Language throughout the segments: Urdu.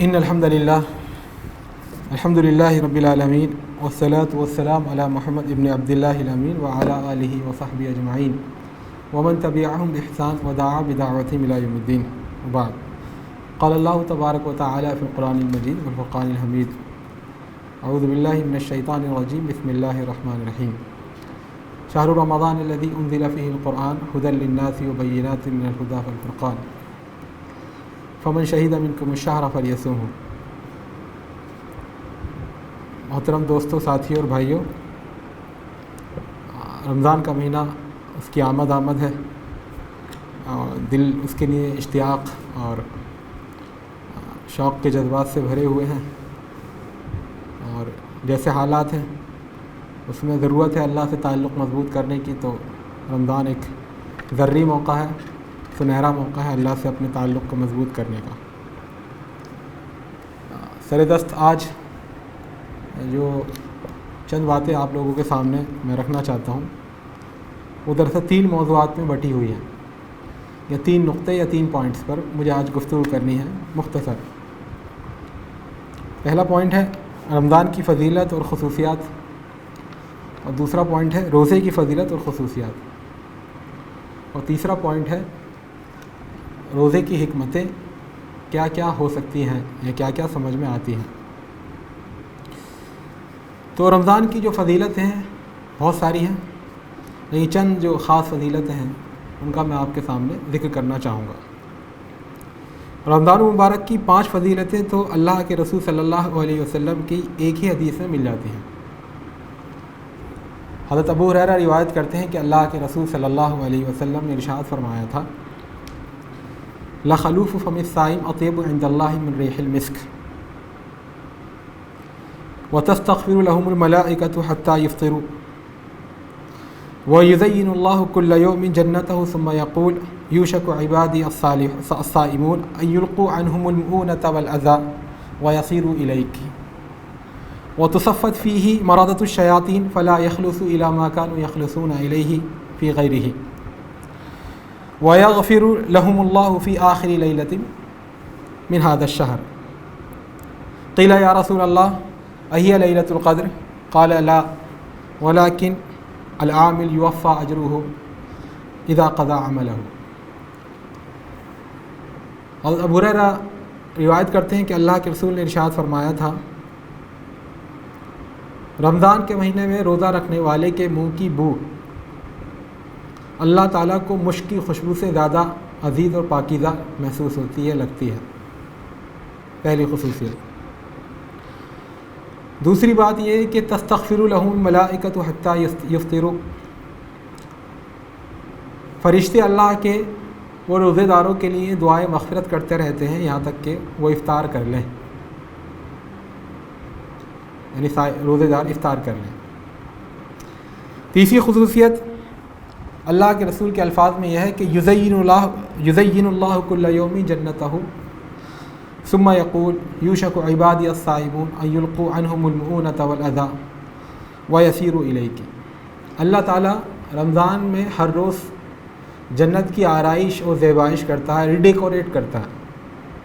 ان الحمد للہ رب العالمین والصلاة والسلام علی محمد ابن عبد اللہ الامین وعلی آلہ وصحبہ اجمعین ومن تبعہم بإحسان ودعا بدعوتہم الی یوم الدین وبعد قال اللہ تبارک وتعالی فی القرآن المجید والفرقان الحمید اعوذ باللہ من الشیطان الرجیم بسم اللہ الرحمن الرحیم شہر رمضان الذی انزل فیہ القرآن ھدی للناس وبینات من الھدی والفرقان فمن شہید منکم الشہر فلیصمہ۔ محترم دوستوں، ساتھیوں اور بھائیوں، رمضان کا مہینہ اس کی آمد ہے اور دل اس کے لیے اشتیاق اور شوق کے جذبات سے بھرے ہوئے ہیں، اور جیسے حالات ہیں اس میں ضرورت ہے اللہ سے تعلق مضبوط کرنے کی، تو رمضان ایک ذری موقع ہے، سنہرا موقع ہے اللہ سے اپنے تعلق کو مضبوط کرنے کا۔ سر دست آج جو چند باتیں آپ لوگوں کے سامنے میں رکھنا چاہتا ہوں وہ دراصل 3 موضوعات میں بٹی ہوئی ہیں، یا 3 نقطے یا 3 پوائنٹس پر مجھے آج گفتگو کرنی ہے مختصر۔ پہلا پوائنٹ ہے رمضان کی فضیلت اور خصوصیات، اور دوسرا پوائنٹ ہے روزے کی فضیلت اور خصوصیات، اور تیسرا پوائنٹ ہے روزے کی حکمتیں کیا کیا ہو سکتی ہیں یا کیا کیا سمجھ میں آتی ہیں۔ تو رمضان کی جو فضیلتیں ہیں بہت ساری ہیں، لیکن چند جو خاص فضیلتیں ہیں ان کا میں آپ کے سامنے ذکر کرنا چاہوں گا۔ رمضان المبارک کی 5 فضیلتیں تو اللہ کے رسول صلی اللہ علیہ وسلم کی ایک ہی حدیث میں مل جاتی ہیں۔ حضرت ابو ہریرہ روایت کرتے ہیں کہ اللہ کے رسول صلی اللہ علیہ وسلم نے ارشاد فرمایا تھا، لخلوف فم الصائم اطیب عند اللہ من ریح المسک وتستغفر لهم الملائکۃ حتی یفطروا ویزین اللہ کل یوم جنته ثم یقول یوشک عبادی الصائمون ان یلقوا عنهم المؤونة والأذى ویصیروا الیک وتصفت فیہ مردۃ الشیاطین فلا یخلصوا الی ما كانوا یخلصون الیہ فی غیرہ وَيَغْفِرُ لَهُمُ اللَّهُ فِي آخِرِ لَيْلَةٍ مِنْ هَذَا الشَّهْرِ قِيلَ يَا رَسُولَ اللَّهِ أَهِيَ لَيْلَةُ الْقَدْرِ قَالَ لَا وَلَكِنْ الْعَامِلُ يُوَفَّى أَجْرُهُ إِذَا قَضَى عَمَلَهُ۔ اور ابو ہریرہ روایت کرتے ہیں کہ اللہ کے رسول نے ارشاد فرمایا تھا، رمضان کے مہینے میں روزہ رکھنے والے کے منہ کی بو اللہ تعالیٰ کو مشک کی خوشبو سے زیادہ عزیز اور پاکیزہ محسوس ہوتی ہے، لگتی ہے، پہلی خصوصیت۔ دوسری بات یہ ہے کہ تستغفر لهم الملائکۃ حتی یفطروا، فرشتے اللہ کے وہ روزے داروں کے لیے دعائیں مغفرت کرتے رہتے ہیں یہاں تک کہ وہ افطار کر لیں، یعنی روزے دار افطار کر لیں۔ تیسری خصوصیت اللہ کے رسول کے الفاظ میں یہ ہے کہ یزین اللہ کل یوم جنتہ ثم یقول یوشک عبادی الصائمون ان یلقوا عنہم المؤونة والأذى ویصیروا الیک۔ اللہ تعالیٰ رمضان میں ہر روز جنت کی آرائش اور زیبائش کرتا ہے، ریڈیکوریٹ کرتا ہے،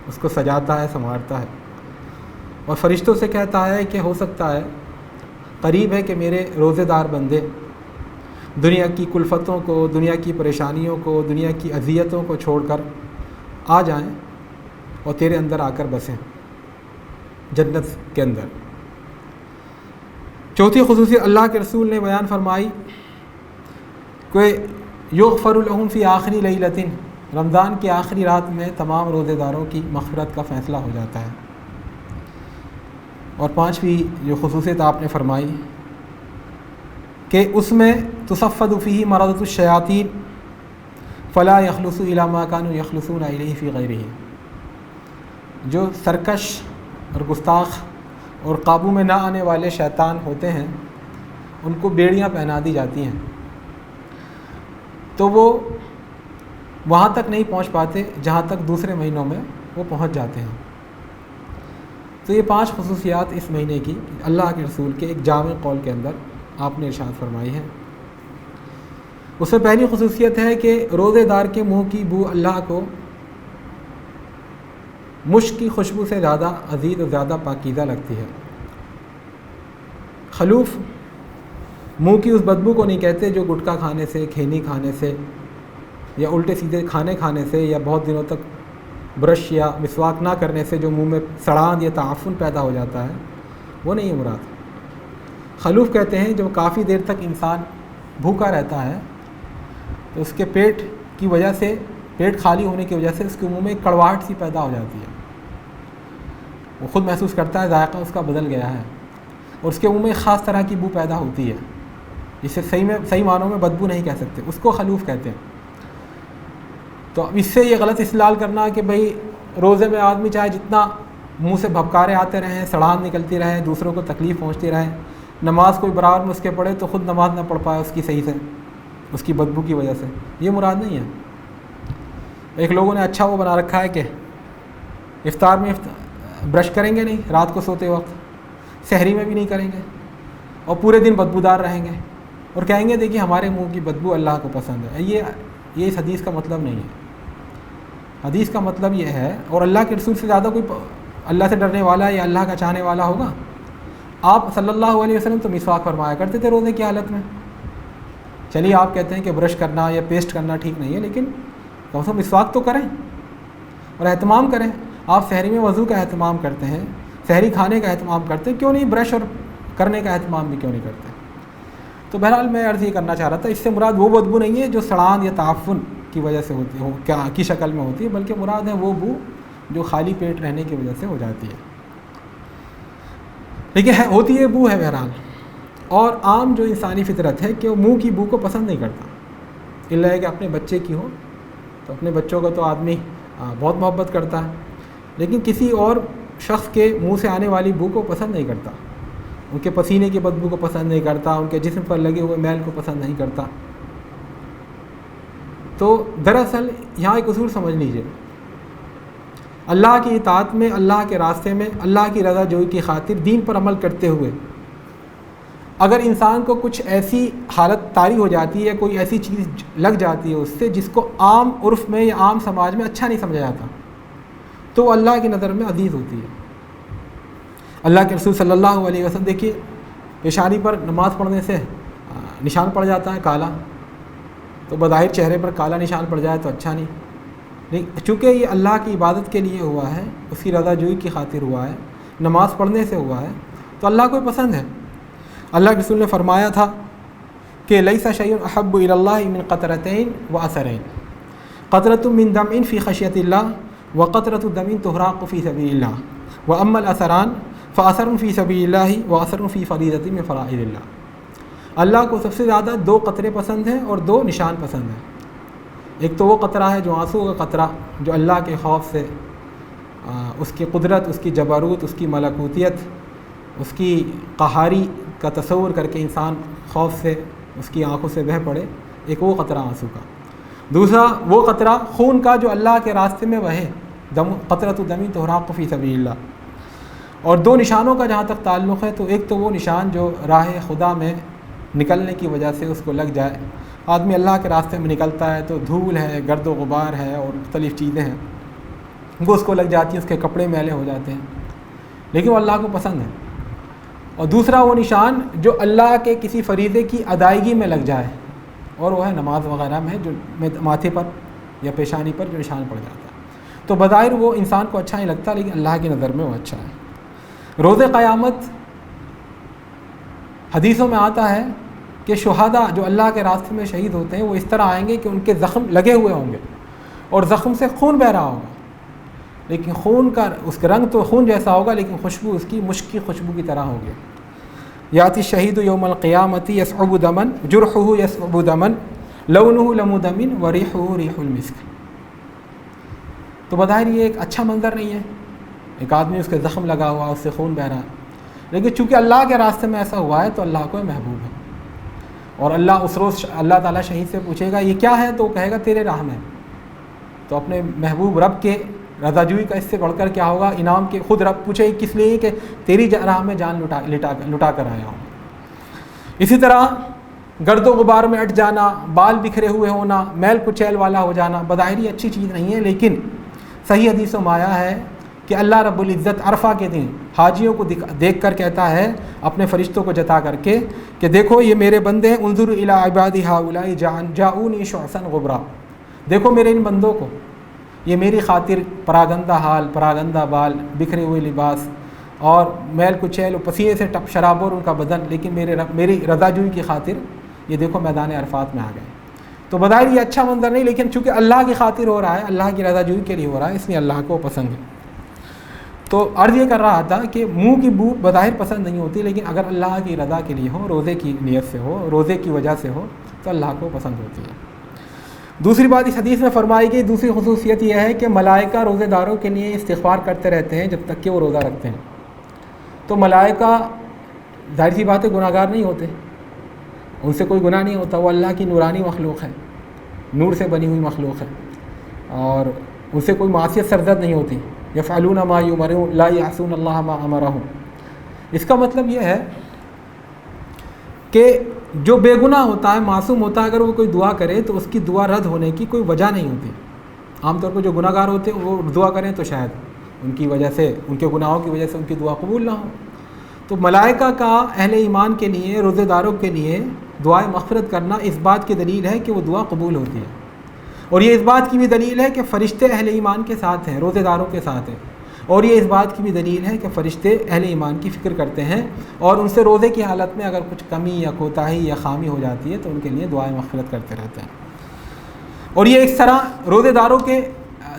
اس کو سجاتا ہے، سنوارتا ہے، اور فرشتوں سے کہتا ہے کہ ہو سکتا ہے قریب ہے کہ میرے روزے دار بندے دنیا کی کلفتوں کو، دنیا کی پریشانیوں کو، دنیا کی اذیتوں کو چھوڑ کر آ جائیں اور تیرے اندر آ کر بسیں جنت کے اندر۔ چوتھی خصوصیت اللہ کے رسول نے بیان فرمائی کہ یغفر لهم فی آخری لیلۃ، رمضان کی آخری رات میں تمام روزے داروں کی مغفرت کا فیصلہ ہو جاتا ہے۔ اور 5ویں جو خصوصیت آپ نے فرمائی کہ اس میں تصفد فیہ مردۃ الشیاطین فلا یخلصوا الی ما كانوا یخلصون الیہ فی غیرہ، جو سرکش اور گستاخ اور قابو میں نہ آنے والے شیطان ہوتے ہیں ان کو بیڑیاں پہنا دی جاتی ہیں، تو وہ وہاں تک نہیں پہنچ پاتے جہاں تک دوسرے مہینوں میں وہ پہنچ جاتے ہیں۔ تو یہ 5 خصوصیات اس مہینے کی اللہ کے رسول کے ایک جامع قول کے اندر آپ نے ارشاد فرمائی ہے۔ اس سے پہلی خصوصیت ہے کہ روزے دار کے منہ کی بو اللہ کو مشک کی خوشبو سے زیادہ عزیز اور زیادہ پاکیزہ لگتی ہے۔ خلوف منہ کی اس بدبو کو نہیں کہتے جو گٹکا کھانے سے، کھینی کھانے سے، یا الٹے سیدھے کھانے سے، یا بہت دنوں تک برش یا مسواک نہ کرنے سے جو منہ میں سڑان یا تعفن پیدا ہو جاتا ہے، وہ نہیں ہے مراد۔ خلوف کہتے ہیں جو کافی دیر تک انسان بھوکا رہتا ہے تو اس کے پیٹ کی وجہ سے، پیٹ خالی ہونے کی وجہ سے اس کے منہ میں ایک کڑواہٹ سی پیدا ہو جاتی ہے، وہ خود محسوس کرتا ہے ذائقہ اس کا بدل گیا ہے، اور اس کے منہ میں ایک خاص طرح کی بو پیدا ہوتی ہے جسے صحیح معنوں میں بدبو نہیں کہہ سکتے، اس کو خلوف کہتے ہیں۔ تو اب اس سے یہ غلط استدلال کرنا کہ بھئی روزے میں آدمی چاہے جتنا منہ سے بھبکارے آتے رہیں، سڑان نکلتی رہے، دوسروں کو تکلیف پہنچتی رہے، نماز کوئی برابر میں اس کے پڑھے تو خود نماز نہ پڑھ پائے اس کی صحیح سے، اس کی بدبو کی وجہ سے، یہ مراد نہیں ہے۔ ایک لوگوں نے اچھا وہ بنا رکھا ہے کہ افطار میں برش کریں گے نہیں رات کو سوتے وقت، سحری میں بھی نہیں کریں گے، اور پورے دن بدبودار رہیں گے، اور کہیں گے دیکھیے ہمارے منہ کی بدبو اللہ کو پسند ہے۔ یہ اس حدیث کا مطلب نہیں ہے۔ حدیث کا مطلب یہ ہے، اور اللہ کے رسول سے زیادہ کوئی اللہ سے ڈرنے والا یا اللہ کا چاہنے والا ہوگا؟ آپ صلی اللہ علیہ وسلم تو مسواک فرمایا کرتے تھے روزے کی حالت میں۔ چلیے آپ کہتے ہیں کہ برش کرنا یا پیسٹ کرنا ٹھیک نہیں ہے، لیکن کم سے کم مسواک تو کریں اور اہتمام کریں۔ آپ سحری میں وضو کا اہتمام کرتے ہیں، سحری کھانے کا اہتمام کرتے ہیں، کیوں نہیں برش اور کرنے کا اہتمام بھی کیوں نہیں کرتے؟ تو بہرحال میں عرض یہ کرنا چاہ رہا تھا، اس سے مراد وہ بدبو نہیں ہے جو سڑان یا تعفن کی وجہ سے ہوتی ہو کی شکل میں ہوتی ہے، بلکہ مراد ہے وہ بو جو خالی پیٹ رہنے کی وجہ سے ہو جاتی ہے، لیکن ہوتی ہے بو ہے بہرحال۔ اور عام جو انسانی فطرت ہے کہ وہ منہ کی بو کو پسند نہیں کرتا، الا ہے کہ اپنے بچے کی ہو تو اپنے بچوں کو تو آدمی بہت محبت کرتا ہے، لیکن کسی اور شخص کے منہ سے آنے والی بو کو پسند نہیں کرتا، ان کے پسینے کی بدبو کو پسند نہیں کرتا، ان کے جسم پر لگے ہوئے میل کو پسند نہیں کرتا۔ تو دراصل یہاں ایک اصول سمجھ لیجئے، اللہ کی اطاعت میں، اللہ کے راستے میں، اللہ کی رضا جوئی کی خاطر دین پر عمل کرتے ہوئے اگر انسان کو کچھ ایسی حالت طاری ہو جاتی ہے، کوئی ایسی چیز لگ جاتی ہے اس سے جس کو عام عرف میں یا عام سماج میں اچھا نہیں سمجھا جاتا، تو وہ اللہ کی نظر میں عزیز ہوتی ہے۔ اللہ کے رسول صلی اللہ علیہ وسلم دیکھیے، پیشانی پر نماز پڑھنے سے نشان پڑ جاتا ہے کالا، تو بظاہر چہرے پر کالا نشان پڑ جائے تو اچھا نہیں، چونکہ یہ اللہ کی عبادت کے لیے ہوا ہے، اس کی رضا جوئی کی خاطر ہوا ہے، نماز پڑھنے سے ہوا ہے، تو اللہ کو پسند ہے۔ اللہ کے رسول نے فرمایا تھا کہ لیس شیء احب الی اللہ من قطرتین واثرین، قطرۃ من دمع فی خشیۃ اللہ وقطرۃ دم تحرق فی سبیل اللہ واما الاثران فاثر فی سبیل اللہ واثر فی فریضۃ من فرائض اللہ۔ اللہ کو سب سے زیادہ دو قطرے پسند ہیں اور دو نشان پسند ہیں۔ ایک تو وہ قطرہ ہے جو آنسو کا قطرہ، جو اللہ کے خوف سے، اس کی قدرت، اس کی جبروت، اس کی ملکوتیت، اس کی قہاری کا تصور کر کے انسان خوف سے اس کی آنکھوں سے بہہ پڑے، ایک وہ قطرہ آنسو کا۔ دوسرا وہ قطرہ خون کا جو اللہ کے راستے میں بہے، قطرۃ دم تحرق فی سبیل اللہ۔ اور دو نشانوں کا جہاں تک تعلق ہے تو ایک تو وہ نشان جو راہ خدا میں نکلنے کی وجہ سے اس کو لگ جائے، آدمی اللہ کے راستے میں نکلتا ہے تو دھول ہے، گرد و غبار ہے اور مختلف چیزیں ہیں، وہ اس کو لگ جاتی ہیں، اس کے کپڑے میلے ہو جاتے ہیں، لیکن وہ اللہ کو پسند ہے۔ اور دوسرا وہ نشان جو اللہ کے کسی فریضے کی ادائیگی میں لگ جائے، اور وہ ہے نماز وغیرہ میں جو ماتھے پر یا پیشانی پر جو نشان پڑ جاتا ہے، تو بظاہر وہ انسان کو اچھا نہیں لگتا، لیکن اللہ کی نظر میں وہ اچھا ہے۔ روز قیامت حدیثوں میں آتا ہے کہ شہداء جو اللہ کے راستے میں شہید ہوتے ہیں وہ اس طرح آئیں گے کہ ان کے زخم لگے ہوئے ہوں گے اور زخم سے خون بہہ رہا ہوگا، لیکن خون کا اس کا رنگ تو خون جیسا ہوگا، لیکن خوشبو اس کی مشک کی خوشبو کی طرح ہوگی۔ یاتی الشہید یوم القیامت یصعب دمن جرحہ یصعب دمن لونہ لمدمن وریحہ ریح المسک۔ تو بظاہر یہ ایک اچھا منظر نہیں ہے، ایک آدمی اس کے زخم لگا ہوا، اس سے خون بہہ رہا ہے، لیکن چونکہ اللہ کے راستے میں ایسا ہوا ہے تو اللہ کو محبوب ہے، اور اللہ اس روز اللہ تعالیٰ شہید سے پوچھے گا یہ کیا ہے، تو وہ کہے گا تیرے راہ میں۔ تو اپنے محبوب رب کے رضا جوئی کا اس سے بڑھ کر کیا ہوگا انعام کے، خود رب پوچھے کس لیے کہ تیری راہ میں جان لٹا کر آیا ہوں۔ اسی طرح گرد و غبار میں اٹ جانا، بال بکھرے ہوئے ہونا، میل کچیل والا ہو جانا بظاہری اچھی چیز نہیں ہے، لیکن صحیح حدیثوں میں آیا ہے کہ اللہ رب العزت عرفہ کے دن حاجیوں کو دیکھ کر کہتا ہے اپنے فرشتوں کو جتا کر کے کہ دیکھو یہ میرے بندے ہیں، انظر الی عبادی ہؤلاء جاؤنی شعثا غبرا، دیکھو میرے ان بندوں کو، یہ میری خاطر پراگندہ حال، پراگندہ بال، بکھرے ہوئے لباس اور میل کچیل و پسینے سے ٹپ شرابور ان کا بدن، لیکن میری رضا جوئی کی خاطر یہ دیکھو میدان عرفات میں آ گئے۔ تو بظاہر یہ اچھا منظر نہیں، لیکن چونکہ اللہ کی خاطر ہو رہا ہے، اللہ کی رضا جوئی کے لیے ہو رہا ہے، اس لیے اللہ کو پسند ہے۔ تو عرض یہ کر رہا تھا کہ منہ کی بو بظاہر پسند نہیں ہوتی، لیکن اگر اللہ کی رضا کے لیے ہو، روزے کی نیت سے ہو، روزے کی وجہ سے ہو، تو اللہ کو پسند ہوتی ہے۔ دوسری بات اس حدیث میں فرمائی گئی، دوسری خصوصیت یہ ہے کہ ملائکہ روزے داروں کے لیے استغفار کرتے رہتے ہیں جب تک کہ وہ روزہ رکھتے ہیں۔ تو ملائکہ ظاہر سی بات ہے گناہ گار نہیں ہوتے، ان سے کوئی گناہ نہیں ہوتا، وہ اللہ کی نورانی مخلوق ہے، نور سے بنی ہوئی مخلوق ہے، اور ان سے کوئی معصیت سرزد نہیں ہوتی۔ یفعلون ما یؤمرون لا یعصون اللہ ما امرہم۔ اس کا مطلب یہ ہے کہ جو بے گناہ ہوتا ہے، معصوم ہوتا ہے، اگر وہ کوئی دعا کرے تو اس کی دعا رد ہونے کی کوئی وجہ نہیں ہوتی۔ عام طور پر جو گناہ گار ہوتے ہیں وہ دعا کریں تو شاید ان کی وجہ سے، ان کے گناہوں کی وجہ سے ان کی دعا قبول نہ ہو۔ تو ملائکہ کا اہل ایمان کے لیے، روزے داروں کے لیے دعائے مغفرت کرنا اس بات کی دلیل ہے کہ وہ دعا قبول ہوتی ہے، اور یہ اس بات کی بھی دلیل ہے کہ فرشتے اہل ایمان کے ساتھ ہیں، روزے داروں کے ساتھ ہیں، اور یہ اس بات کی بھی دلیل ہے کہ فرشتے اہل ایمان کی فکر کرتے ہیں، اور ان سے روزے کی حالت میں اگر کچھ کمی یا کوتاہی یا خامی ہو جاتی ہے تو ان کے لیے دعائے مغفرت کرتے رہتے ہیں۔ اور یہ اس طرح روزے داروں کے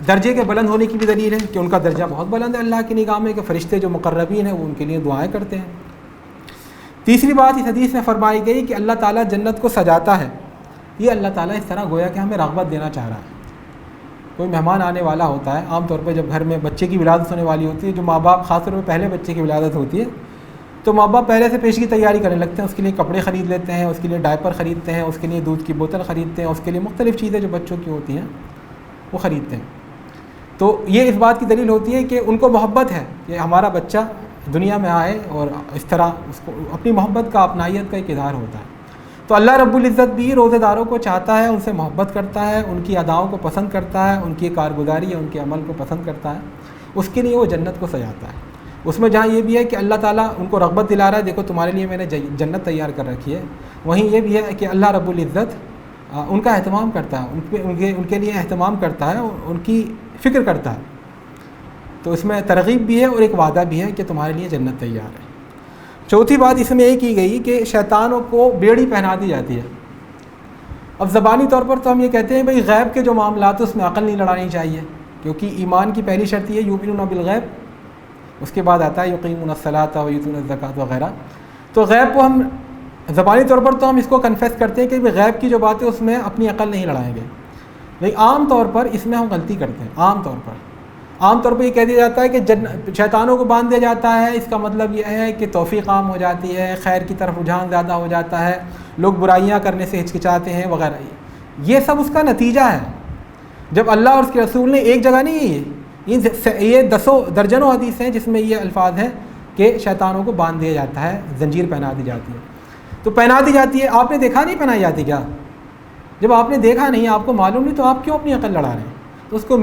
درجے کے بلند ہونے کی بھی دلیل ہے کہ ان کا درجہ بہت بلند ہے اللہ کی نگاہ میں، کہ فرشتے جو مقربین ہیں وہ ان کے لیے دعائیں کرتے ہیں۔ تیسری بات اس حدیث میں فرمائی گئی کہ اللہ تعالیٰ جنت کو سجاتا ہے۔ یہ اللہ تعالیٰ اس طرح گویا کہ ہمیں رغبت دینا چاہ رہا ہے۔ کوئی مہمان آنے والا ہوتا ہے، عام طور پہ جب گھر میں بچے کی ولادت ہونے والی ہوتی ہے، جو ماں باپ خاص طور پہ پہلے بچے کی ولادت ہوتی ہے تو ماں باپ پہلے سے پیشگی تیاری کرنے لگتے ہیں، اس کے لیے کپڑے خرید لیتے ہیں، اس کے لیے ڈائپر خریدتے ہیں، اس کے لیے دودھ کی بوتل خریدتے ہیں، اس کے لیے مختلف چیزیں جو بچوں کی ہوتی ہیں وہ خریدتے ہیں۔ تو یہ اس بات کی دلیل ہوتی ہے کہ ان کو محبت ہے کہ ہمارا بچہ دنیا میں آئے، اور اس طرح اس کو اپنی محبت کا، اپنائیت کا ایک اظہار ہوتا ہے۔ تو اللہ رب العزت بھی روزے داروں کو چاہتا ہے، ان سے محبت کرتا ہے، ان کی اداؤں کو پسند کرتا ہے، ان کی کارگزاری یا ان کے عمل کو پسند کرتا ہے، اس کے لیے وہ جنت کو سجاتا ہے۔ اس میں جہاں یہ بھی ہے کہ اللہ تعالیٰ ان کو رغبت دلا رہا ہے، دیکھو تمہارے لیے میں نے جنت تیار کر رکھی ہے، وہیں یہ بھی ہے کہ اللہ رب العزت ان کا اہتمام کرتا ہے، ان کے لیے اہتمام کرتا ہے، ان کی فکر کرتا ہے۔ تو اس میں ترغیب بھی ہے اور ایک وعدہ بھی ہے کہ تمہارے لیے جنت تیار ہے۔ چوتھی بات اس میں یہ کی گئی کہ شیطانوں کو بیڑی پہنا دی جاتی ہے۔ اب زبانی طور پر تو ہم یہ کہتے ہیں بھئی غیب کے جو معاملات اس میں عقل نہیں لڑانی چاہیے، کیونکہ ایمان کی پہلی شرط یہ یؤمنون بالغیب، اس کے بعد آتا ہے یقیمون الصلاۃ ویؤتون الزکوٰۃ وغیرہ۔ تو غیب کو ہم زبانی طور پر تو ہم اس کو کنفیس کرتے ہیں کہ غیب کی جو بات ہے اس میں اپنی عقل نہیں لڑائیں گے، لیکن عام طور پر اس میں ہم غلطی کرتے ہیں۔ عام طور پر یہ کہہ دیا جاتا ہے کہ شیطانوں کو باندھ دیا جاتا ہے، اس کا مطلب یہ ہے کہ توفیق عام ہو جاتی ہے، خیر کی طرف رجحان زیادہ ہو جاتا ہے، لوگ برائیاں کرنے سے ہچکچاتے ہیں وغیرہ۔ یہ سب اس کا نتیجہ ہے۔ جب اللہ اور اس کے رسول نے ایک جگہ نہیں ہے، یہ دسوں درجنوں حدیث ہیں جس میں یہ الفاظ ہیں کہ شیطانوں کو باندھ دیا جاتا ہے، زنجیر پہنا دی جاتی ہے۔ تو پہنا دی جاتی ہے، آپ نے دیکھا نہیں پہنائی جاتی کیا؟ جب آپ نے دیکھا نہیں، آپ کو معلوم نہیں، تو آپ کیوں اپنی عقل لڑا رہے ہیں؟ تو اس کو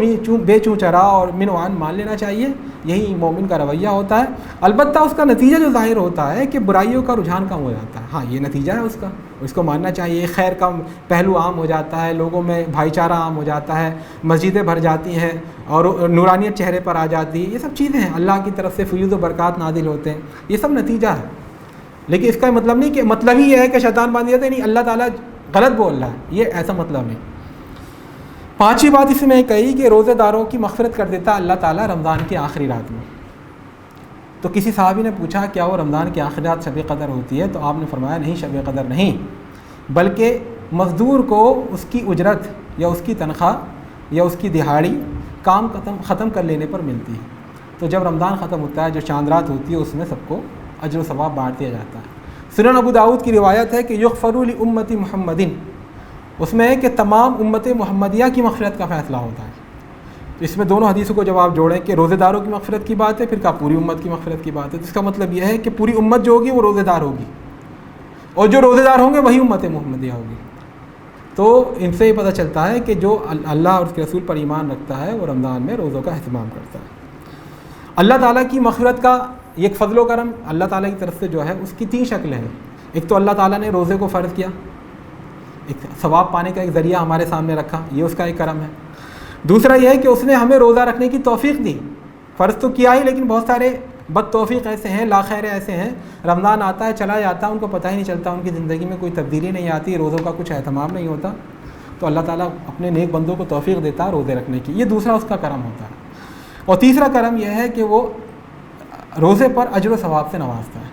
بے چوں چرا اور من وعن مان لینا چاہیے، یہی مومن کا رویہ ہوتا ہے۔ البتہ اس کا نتیجہ جو ظاہر ہوتا ہے کہ برائیوں کا رجحان کم ہو جاتا ہے، ہاں یہ نتیجہ ہے اس کا، اس کو ماننا چاہیے۔ خیر کا پہلو عام ہو جاتا ہے، لوگوں میں بھائی چارہ عام ہو جاتا ہے، مسجدیں بھر جاتی ہیں اور نورانیت چہرے پر آ جاتی ہے، یہ سب چیزیں ہیں، اللہ کی طرف سے فیوز و برکات نازل ہوتے ہیں، یہ سب نتیجہ ہے۔ لیکن اس کا مطلب نہیں کہ مطلب ہی یہ ہے کہ شیطان باندھ دیتے نہیں، اللہ تعالیٰ غلط بول رہا ہے، یہ ایسا مطلب نہیں۔ پانچویں بات اس میں کہی کہ روزے داروں کی مغفرت کر دیتا اللہ تعالیٰ رمضان کی آخری رات میں۔ تو کسی صحابی نے پوچھا کیا وہ رمضان کی آخری رات شب قدر ہوتی ہے؟ تو آپ نے فرمایا نہیں، شب قدر نہیں، بلکہ مزدور کو اس کی اجرت یا اس کی تنخواہ یا اس کی دہاڑی کام ختم کر لینے پر ملتی ہے۔ تو جب رمضان ختم ہوتا ہے، جو چاند رات ہوتی ہے، اس میں سب کو اجر و ثواب بانٹ دیا جاتا ہے۔ سنن ابو داؤد کی روایت ہے کہ یغفر لامت محمد، اس میں ہے کہ تمام امت محمدیہ کی مغفرت کا فیصلہ ہوتا ہے۔ تو اس میں دونوں حدیثوں کو جب آپ جوڑیں کہ روزے داروں کی مغفرت کی بات ہے، پھر کہا پوری امت کی مغفرت کی بات ہے، تو اس کا مطلب یہ ہے کہ پوری امت جو ہوگی وہ روزے دار ہوگی، اور جو روزے دار ہوں گے وہی امت محمدیہ ہوگی۔ تو ان سے یہ پتہ چلتا ہے کہ جو اللہ اور اس کے رسول پر ایمان رکھتا ہے وہ رمضان میں روزوں کا اہتمام کرتا ہے۔ اللہ تعالیٰ کی مغفرت کا ایک فضل و کرم اللہ تعالیٰ کی طرف سے جو ہے اس کی 3 شکلیں ہیں. ایک تو اللہ تعالیٰ نے روزے کو فرض کیا، ایک ثواب پانے کا ایک ذریعہ ہمارے سامنے رکھا، یہ اس کا ایک کرم ہے. دوسرا یہ ہے کہ اس نے ہمیں روزہ رکھنے کی توفیق دی. فرض تو کیا ہی، لیکن بہت سارے بد توفیق ایسے ہیں، لاخیر ایسے ہیں، رمضان آتا ہے چلا جاتا ہے، ان کو پتہ ہی نہیں چلتا، ان کی زندگی میں کوئی تبدیلی نہیں آتی، روزوں کا کچھ اہتمام نہیں ہوتا. تو اللہ تعالیٰ اپنے نیک بندوں کو توفیق دیتا ہے روزے رکھنے کی. یہ دوسرا اس کا کرم ہوتا ہے. اور تیسرا کرم یہ ہے کہ وہ روزے پر اجر و ثواب سے نوازتا ہے.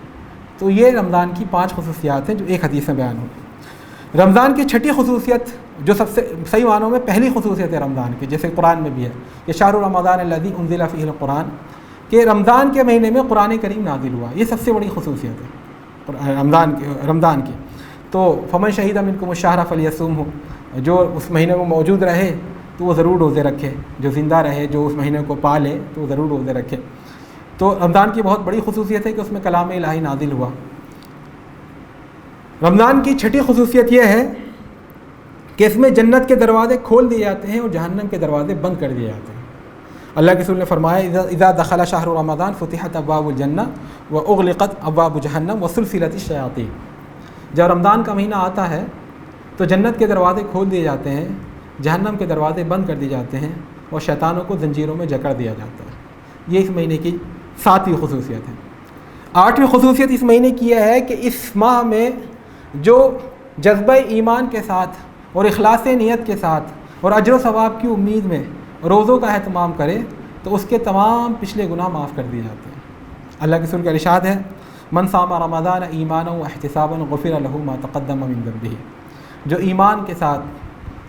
تو یہ رمضان کی 5 خصوصیات ہیں جو ایک حدیث میں بیان ہوئی. رمضان کی چھٹی خصوصیت جو سب سے صحیح معنوں میں پہلی خصوصیت ہے رمضان کی، جیسے قرآن میں بھی ہے کہ شہر رمضان الذی انزل فیہ القرآن، کہ رمضان کے مہینے میں قرآن کریم نازل ہوا. یہ سب سے بڑی خصوصیت ہے رمضان کی. تو فمن شہید منکم الشہر فلیصمہ، جو اس مہینے میں موجود رہے تو وہ ضرور روزے رکھے، جو زندہ رہے، جو اس مہینے کو پالے تو وہ ضرور روزے رکھے. تو رمضان کی بہت بڑی خصوصیت ہے کہ اس میں کلام الہی نازل ہوا. رمضان کی چھٹی خصوصیت یہ ہے کہ اس میں جنت کے دروازے کھول دیے جاتے ہیں اور جہنم کے دروازے بند کر دیے جاتے ہیں. اللہ کے رسول نے فرمایا اذا دخل شہر رمضان فتحت ابواب الجنہ واغلقت ابواب جہنم وسلسلت الشیاطین. جب رمضان کا مہینہ آتا ہے تو جنت کے دروازے کھول دیے جاتے ہیں، جہنم کے دروازے بند کر دیے جاتے ہیں اور شیطانوں کو زنجیروں میں جکڑ دیا جاتا ہے. یہ اس مہینے کی 7ویں خصوصیت ہے. 8ویں خصوصیت اس مہینے کی یہ ہے کہ اس ماہ میں جو جذبہ ایمان کے ساتھ اور اخلاص نیت کے ساتھ اور اجر و ثواب کی امید میں روزوں کا اہتمام کرے تو اس کے تمام پچھلے گناہ معاف کر دیے جاتے ہیں. اللہ کے رسول کا ارشاد ہے من صام رمضان ایمانا واحتسابا غفر له ما تقدم من ذنبه. جو ایمان کے ساتھ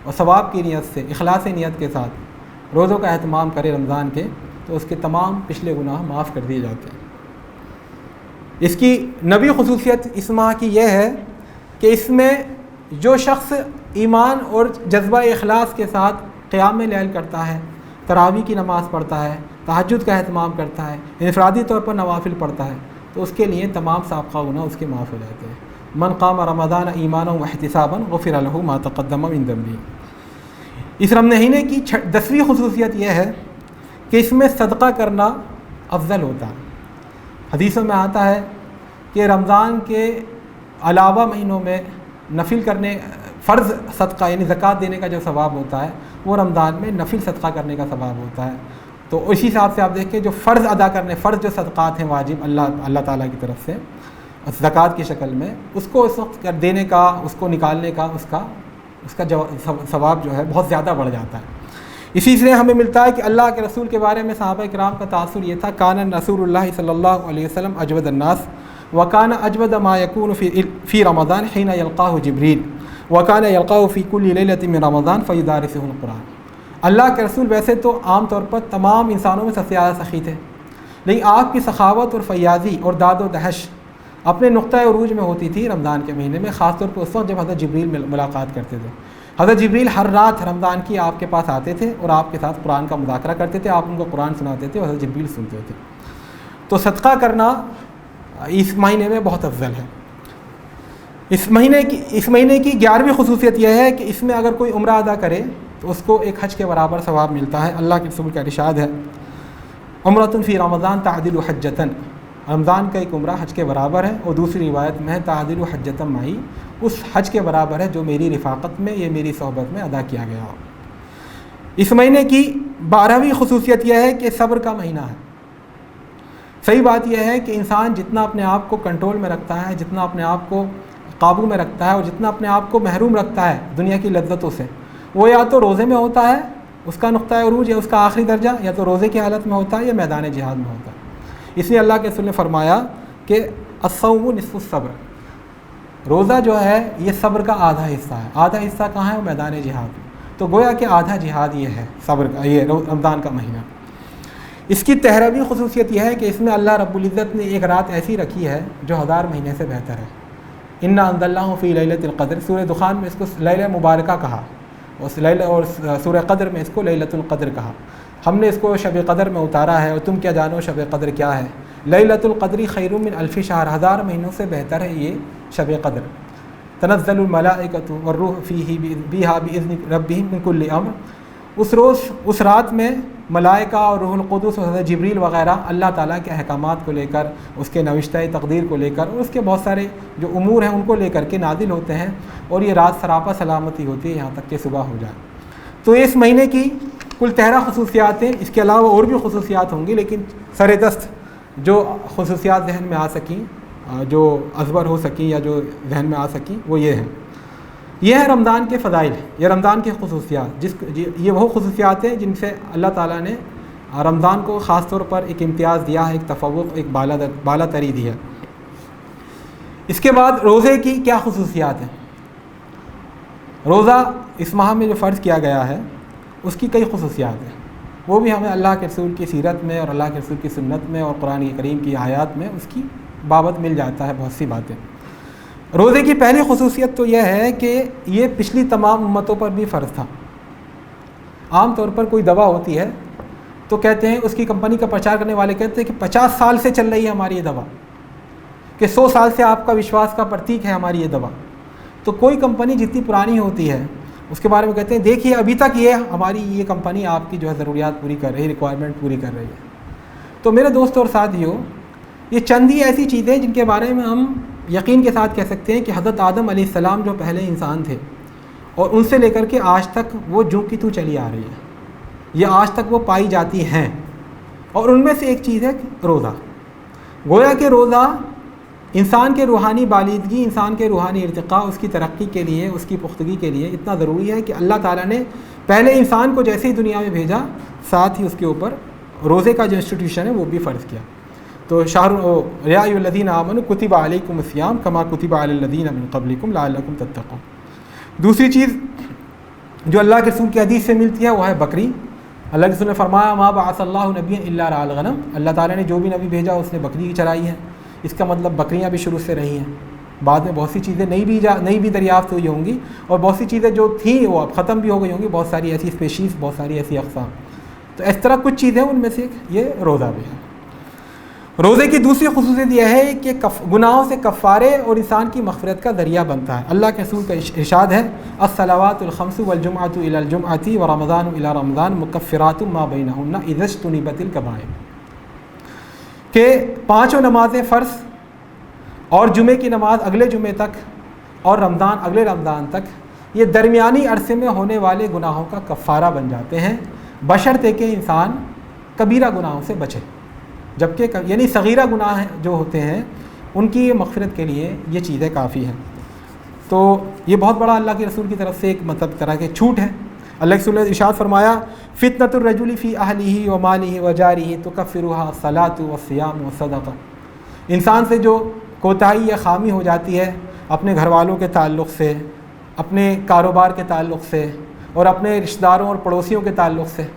اور ثواب کی نیت سے، اخلاص نیت کے ساتھ روزوں کا اہتمام کرے رمضان کے تو اس کے تمام پچھلے گناہ معاف کر دیے جاتے ہیں. اس کی 9ویں خصوصیت اس ماہ کی یہ ہے کہ اس میں جو شخص ایمان اور جذبہ اخلاص کے ساتھ قیام لیل کرتا ہے، تراویح کی نماز پڑھتا ہے، تہجد کا اہتمام کرتا ہے، انفرادی طور پر نوافل پڑھتا ہے تو اس کے لیے تمام سابقہ گناہ اس کے معاف ہو جاتے ہیں. من قام رمضان ایمانا واحتسابا غفر له ما تقدم من ذنبه. اس مہینے کی 10ویں خصوصیت یہ ہے کہ اس میں صدقہ کرنا افضل ہوتا ہے. حدیثوں میں آتا ہے کہ رمضان کے علاوہ مہینوں میں نفل کرنے، فرض صدقہ یعنی زکوٰۃ دینے کا جو ثواب ہوتا ہے وہ رمضان میں نفل صدقہ کرنے کا ثواب ہوتا ہے. تو اسی حساب سے آپ دیکھیں جو فرض ادا کرنے، فرض جو صدقات ہیں واجب اللہ تعالیٰ کی طرف سے زکوٰۃ کی شکل میں، اس کو اس وقت دینے کا، اس کو نکالنے کا، اس کا ثواب جو ہے بہت زیادہ بڑھ جاتا ہے. اسی سے ہمیں ملتا ہے کہ اللہ کے رسول کے بارے میں صحابہ کرام کا تاثر یہ تھا کان رسول اللہ صلی اللہ علیہ وسلم اجود الناس وکان اجود ما یکون فی رمضان حین یلقاہ جبریل وکان یلقاہ فی کل لیلۃ من رمضان فیدارسہ القرآن. اللہ کے رسول ویسے تو عام طور پر تمام انسانوں میں سب سے زیادہ سخی تھے، لیکن آپ کی سخاوت اور فیاضی اور داد و دہش اپنے نقطۂ عروج میں ہوتی تھی رمضان کے مہینے میں، خاص طور پر اس وقت جب حضرت جبریل ملاقات کرتے تھے. حضرت جبریل ہر رات رمضان کی آپ کے پاس آتے تھے اور آپ کے ساتھ قرآن کا مذاکرہ کرتے تھے، آپ ان کو قرآن سناتے تھے اور حضرت جبریل سنتے تھے. تو صدقہ کرنا اس مہینے میں بہت افضل ہے. اس مہینے کی 11ویں خصوصیت یہ ہے کہ اس میں اگر کوئی عمرہ ادا کرے تو اس کو ایک حج کے برابر ثواب ملتا ہے. اللہ کے رسول کا ارشاد ہے عمرۃ فی رمضان تعدل حجۃ. رمضان کا ایک عمرہ حج کے برابر ہے، اور دوسری روایت میں ہے تعدل حجۃ معی، اس حج کے برابر ہے جو میری رفاقت میں، یہ میری صحبت میں ادا کیا گیا ہو. اس مہینے کی 12ویں خصوصیت یہ ہے کہ صبر کا مہینہ ہے. صحیح بات یہ ہے کہ انسان جتنا اپنے آپ کو کنٹرول میں رکھتا ہے، جتنا اپنے آپ کو قابو میں رکھتا ہے اور جتنا اپنے آپ کو محروم رکھتا ہے دنیا کی لذتوں سے، وہ یا تو روزے میں ہوتا ہے، اس کا نقطۂ عروج یا اس کا آخری درجہ یا تو روزے کی حالت میں ہوتا ہے یا میدان جہاد میں ہوتا ہے. اس لیے اللہ کے رسول نے فرمایا کہ الصوم نصف الصبر. روزہ جو ہے یہ صبر کا آدھا حصہ ہے. آدھا حصہ کہاں ہے؟ وہ میدان جہاد میں. تو گویا کہ آدھا جہاد یہ ہے صبر کا، یہ رمضان کا مہینہ. اس کی 13ویں خصوصیت یہ ہے کہ اس میں اللہ رب العزت نے ایک رات ایسی رکھی ہے جو 1000 مہینے سے بہتر ہے. انا انزلناہ فی لیلۃ القدر. سورہ دخان میں اس کو لیلہ مبارکہ کہا، اور سورہ قدر میں اس کو لیلۃ القدر کہا. ہم نے اس کو شب قدر میں اتارا ہے، اور تم کیا جانو شب قدر کیا ہے. لیلۃ القدر خیر من الف شہر. 1000 مہینوں سے بہتر ہے یہ شب قدر. تنزل الملائکۃ والروح فیہ بها باذن ربہم من کل امر. اس رات میں ملائکہ اور روح القدس اور حضرت جبریل وغیرہ اللہ تعالیٰ کے احکامات کو لے کر، اس کے نوشتہ تقدیر کو لے کر اور اس کے بہت سارے جو امور ہیں ان کو لے کر کے نازل ہوتے ہیں، اور یہ رات سراپا سلامتی ہوتی ہے یہاں تک کہ صبح ہو جائے۔ تو اس مہینے کی کل 13 خصوصیات ہیں، اس کے علاوہ اور بھی خصوصیات ہوں گی، لیکن سر دست جو خصوصیات ذہن میں آ سکیں، جو ازبر ہو سکیں یا جو ذہن میں آ سکیں وہ یہ ہیں۔ یہ ہے رمضان کے فضائل، یہ رمضان کے خصوصیات، یہ وہ خصوصیات ہیں جن سے اللہ تعالیٰ نے رمضان کو خاص طور پر ایک امتیاز دیا ہے، ایک تفوق، ایک بالا تری دی ہے۔ اس کے بعد روزے کی کیا خصوصیات ہیں؟ روزہ اس ماہ میں جو فرض کیا گیا ہے اس کی کئی خصوصیات ہیں، وہ بھی ہمیں اللہ کے رسول کی سیرت میں اور اللہ کے رسول کی سنت میں اور قرآن کریم کی آیات میں اس کی بابت مل جاتا ہے بہت سی باتیں۔ روزے کی پہلی خصوصیت تو یہ ہے کہ یہ پچھلی تمام امتوں پر بھی فرض تھا۔ عام طور پر کوئی دوا ہوتی ہے تو کہتے ہیں، اس کی کمپنی کا پرچار کرنے والے کہتے ہیں کہ 50 سال سے چل رہی ہے ہماری یہ دوا، کہ 100 سال سے آپ کا وشواس کا پرتیک ہے ہماری یہ دوا۔ تو کوئی کمپنی جتنی پرانی ہوتی ہے اس کے بارے میں کہتے ہیں دیکھیے ابھی تک ہماری یہ کمپنی آپ کی جو ہے ضروریات پوری کر رہی ہے، ریکوائرمنٹ پوری کر رہی ہے۔ تو میرے دوستوں اور ساتھیوں، یہ چند ہی ایسی چیزیں جن کے بارے میں ہم یقین کے ساتھ کہہ سکتے ہیں کہ حضرت آدم علیہ السلام جو پہلے انسان تھے اور ان سے لے کر کے آج تک وہ جوں کی تو چلی آ رہی ہے، یہ آج تک وہ پائی جاتی ہیں، اور ان میں سے ایک چیز ہے روزہ۔ گویا کہ روزہ انسان کے روحانی بالیدگی، انسان کے روحانی ارتقاء، اس کی ترقی کے لیے، اس کی پختگی کے لیے اتنا ضروری ہے کہ اللہ تعالیٰ نے پہلے انسان کو جیسے ہی دنیا میں بھیجا، ساتھ ہی اس کے اوپر روزے کا جو انسٹیٹیوشن ہے وہ بھی فرض کیا۔ تو یا ایھا الذین آمنوا کتب علیکم الصیام کما کتب علی الذین من قبلکم لعلکم تتقون۔ دوسری چیز جو اللہ کے رسول کی حدیث سے ملتی ہے وہ ہے بکری۔ اللہ کے رسول نے فرمایا ما بعث اللہ نبیا الا رعى الغنم، اللہ تعالیٰ نے جو بھی نبی بھیجا اس نے بکری کی چرائی ہے۔ اس کا مطلب بکریاں بھی شروع سے رہی ہیں، بعد میں بہت سی چیزیں نئی بھی دریافت ہوئی ہوں گی، اور بہت سی چیزیں جو تھیں وہ اب ختم بھی ہو گئی ہوں گی، بہت ساری ایسی اسپیشیز، بہت ساری ایسی اقسام۔ تو اس طرح کچھ چیزیں ان میں سے یہ روزہ بھی ہے۔ روزے کی دوسری خصوصیت یہ ہے کہ گناہوں سے کفارے اور انسان کی مغفرت کا ذریعہ بنتا ہے۔ اللہ کے رسول کا ارشاد ہے الصلوات الخمس والجمعۃ الی الجمعۃ ورمضان الی رمضان مکفرات ما بینہن اذا اجتنبت الکبائر، کہ 5 نمازیں فرض اور جمعے کی نماز اگلے جمعے تک اور رمضان اگلے رمضان تک یہ درمیانی عرصے میں ہونے والے گناہوں کا کفارہ بن جاتے ہیں، بشرطے کہ انسان کبیرہ گناہوں سے بچے، جبکہ یعنی صغیرہ گناہ جو ہوتے ہیں ان کی مغفرت کے لیے یہ چیزیں کافی ہیں۔ تو یہ بہت بڑا اللہ کے رسول کی طرف سے ایک طرح کے چھوٹ ہے۔ اللہ کے رسول نے ارشاد فرمایا فتنۃ الرجل فی اہلہ و مالہ و جارہ تکفرها الصلاۃ والصیام والصدقہ، انسان سے جو کوتاہی یا خامی ہو جاتی ہے اپنے گھر والوں کے تعلق سے، اپنے کاروبار کے تعلق سے اور اپنے رشتہ داروں اور پڑوسیوں کے تعلق سے،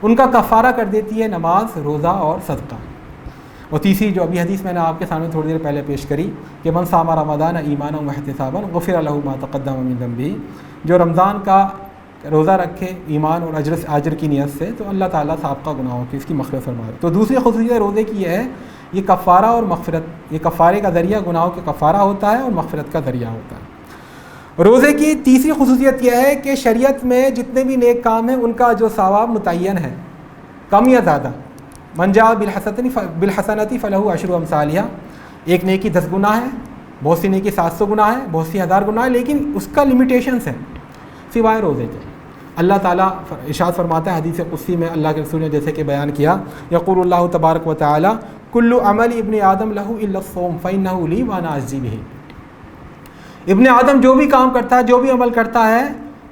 ان کا کفارہ کر دیتی ہے نماز، روزہ اور صدقہ۔ اور تیسری جو ابھی حدیث میں نے آپ کے سامنے تھوڑی دیر پہلے پیش کری کہ من صام رمضان ایمانا واحتسابا غفر له ما تقدم من ذنبه، جو رمضان کا روزہ رکھے ایمان اور اجر کی نیت سے تو اللہ تعالیٰ سابقہ گناہوں کی اس کی مغفرت فرمائے۔ تو دوسری خصوصیت روزے کی یہ ہے، یہ کفارہ اور مغفرت، یہ کفارے کا ذریعہ گناہوں کے کفارہ ہوتا ہے اور مغفرت کا ذریعہ ہوتا ہے۔ روزے کی تیسری خصوصیت یہ ہے کہ شریعت میں جتنے بھی نیک کام ہیں ان کا جو ثواب متعین ہے، کم یا زیادہ، من جاء بالحسنۃ فلہ عشر امثالھا، ایک نیکی 10 گناہ ہے، بہت سی نیکی 700 گناہ ہے، بہت سی 1000 گناہ ہے، لیکن اس کا لمیٹیشنس ہے سوائے روزے کے۔ اللہ تعالیٰ ارشاد فرماتا ہے حدیث قدسی میں، اللہ کے رسول نے جیسے کہ بیان کیا، یقول اللہ تبارک و تعالی کل عمل ابن آدم لہ الا الصوم فانہ لی وانا اجزی بہ، ابن آدم جو بھی کام کرتا ہے، جو بھی عمل کرتا ہے،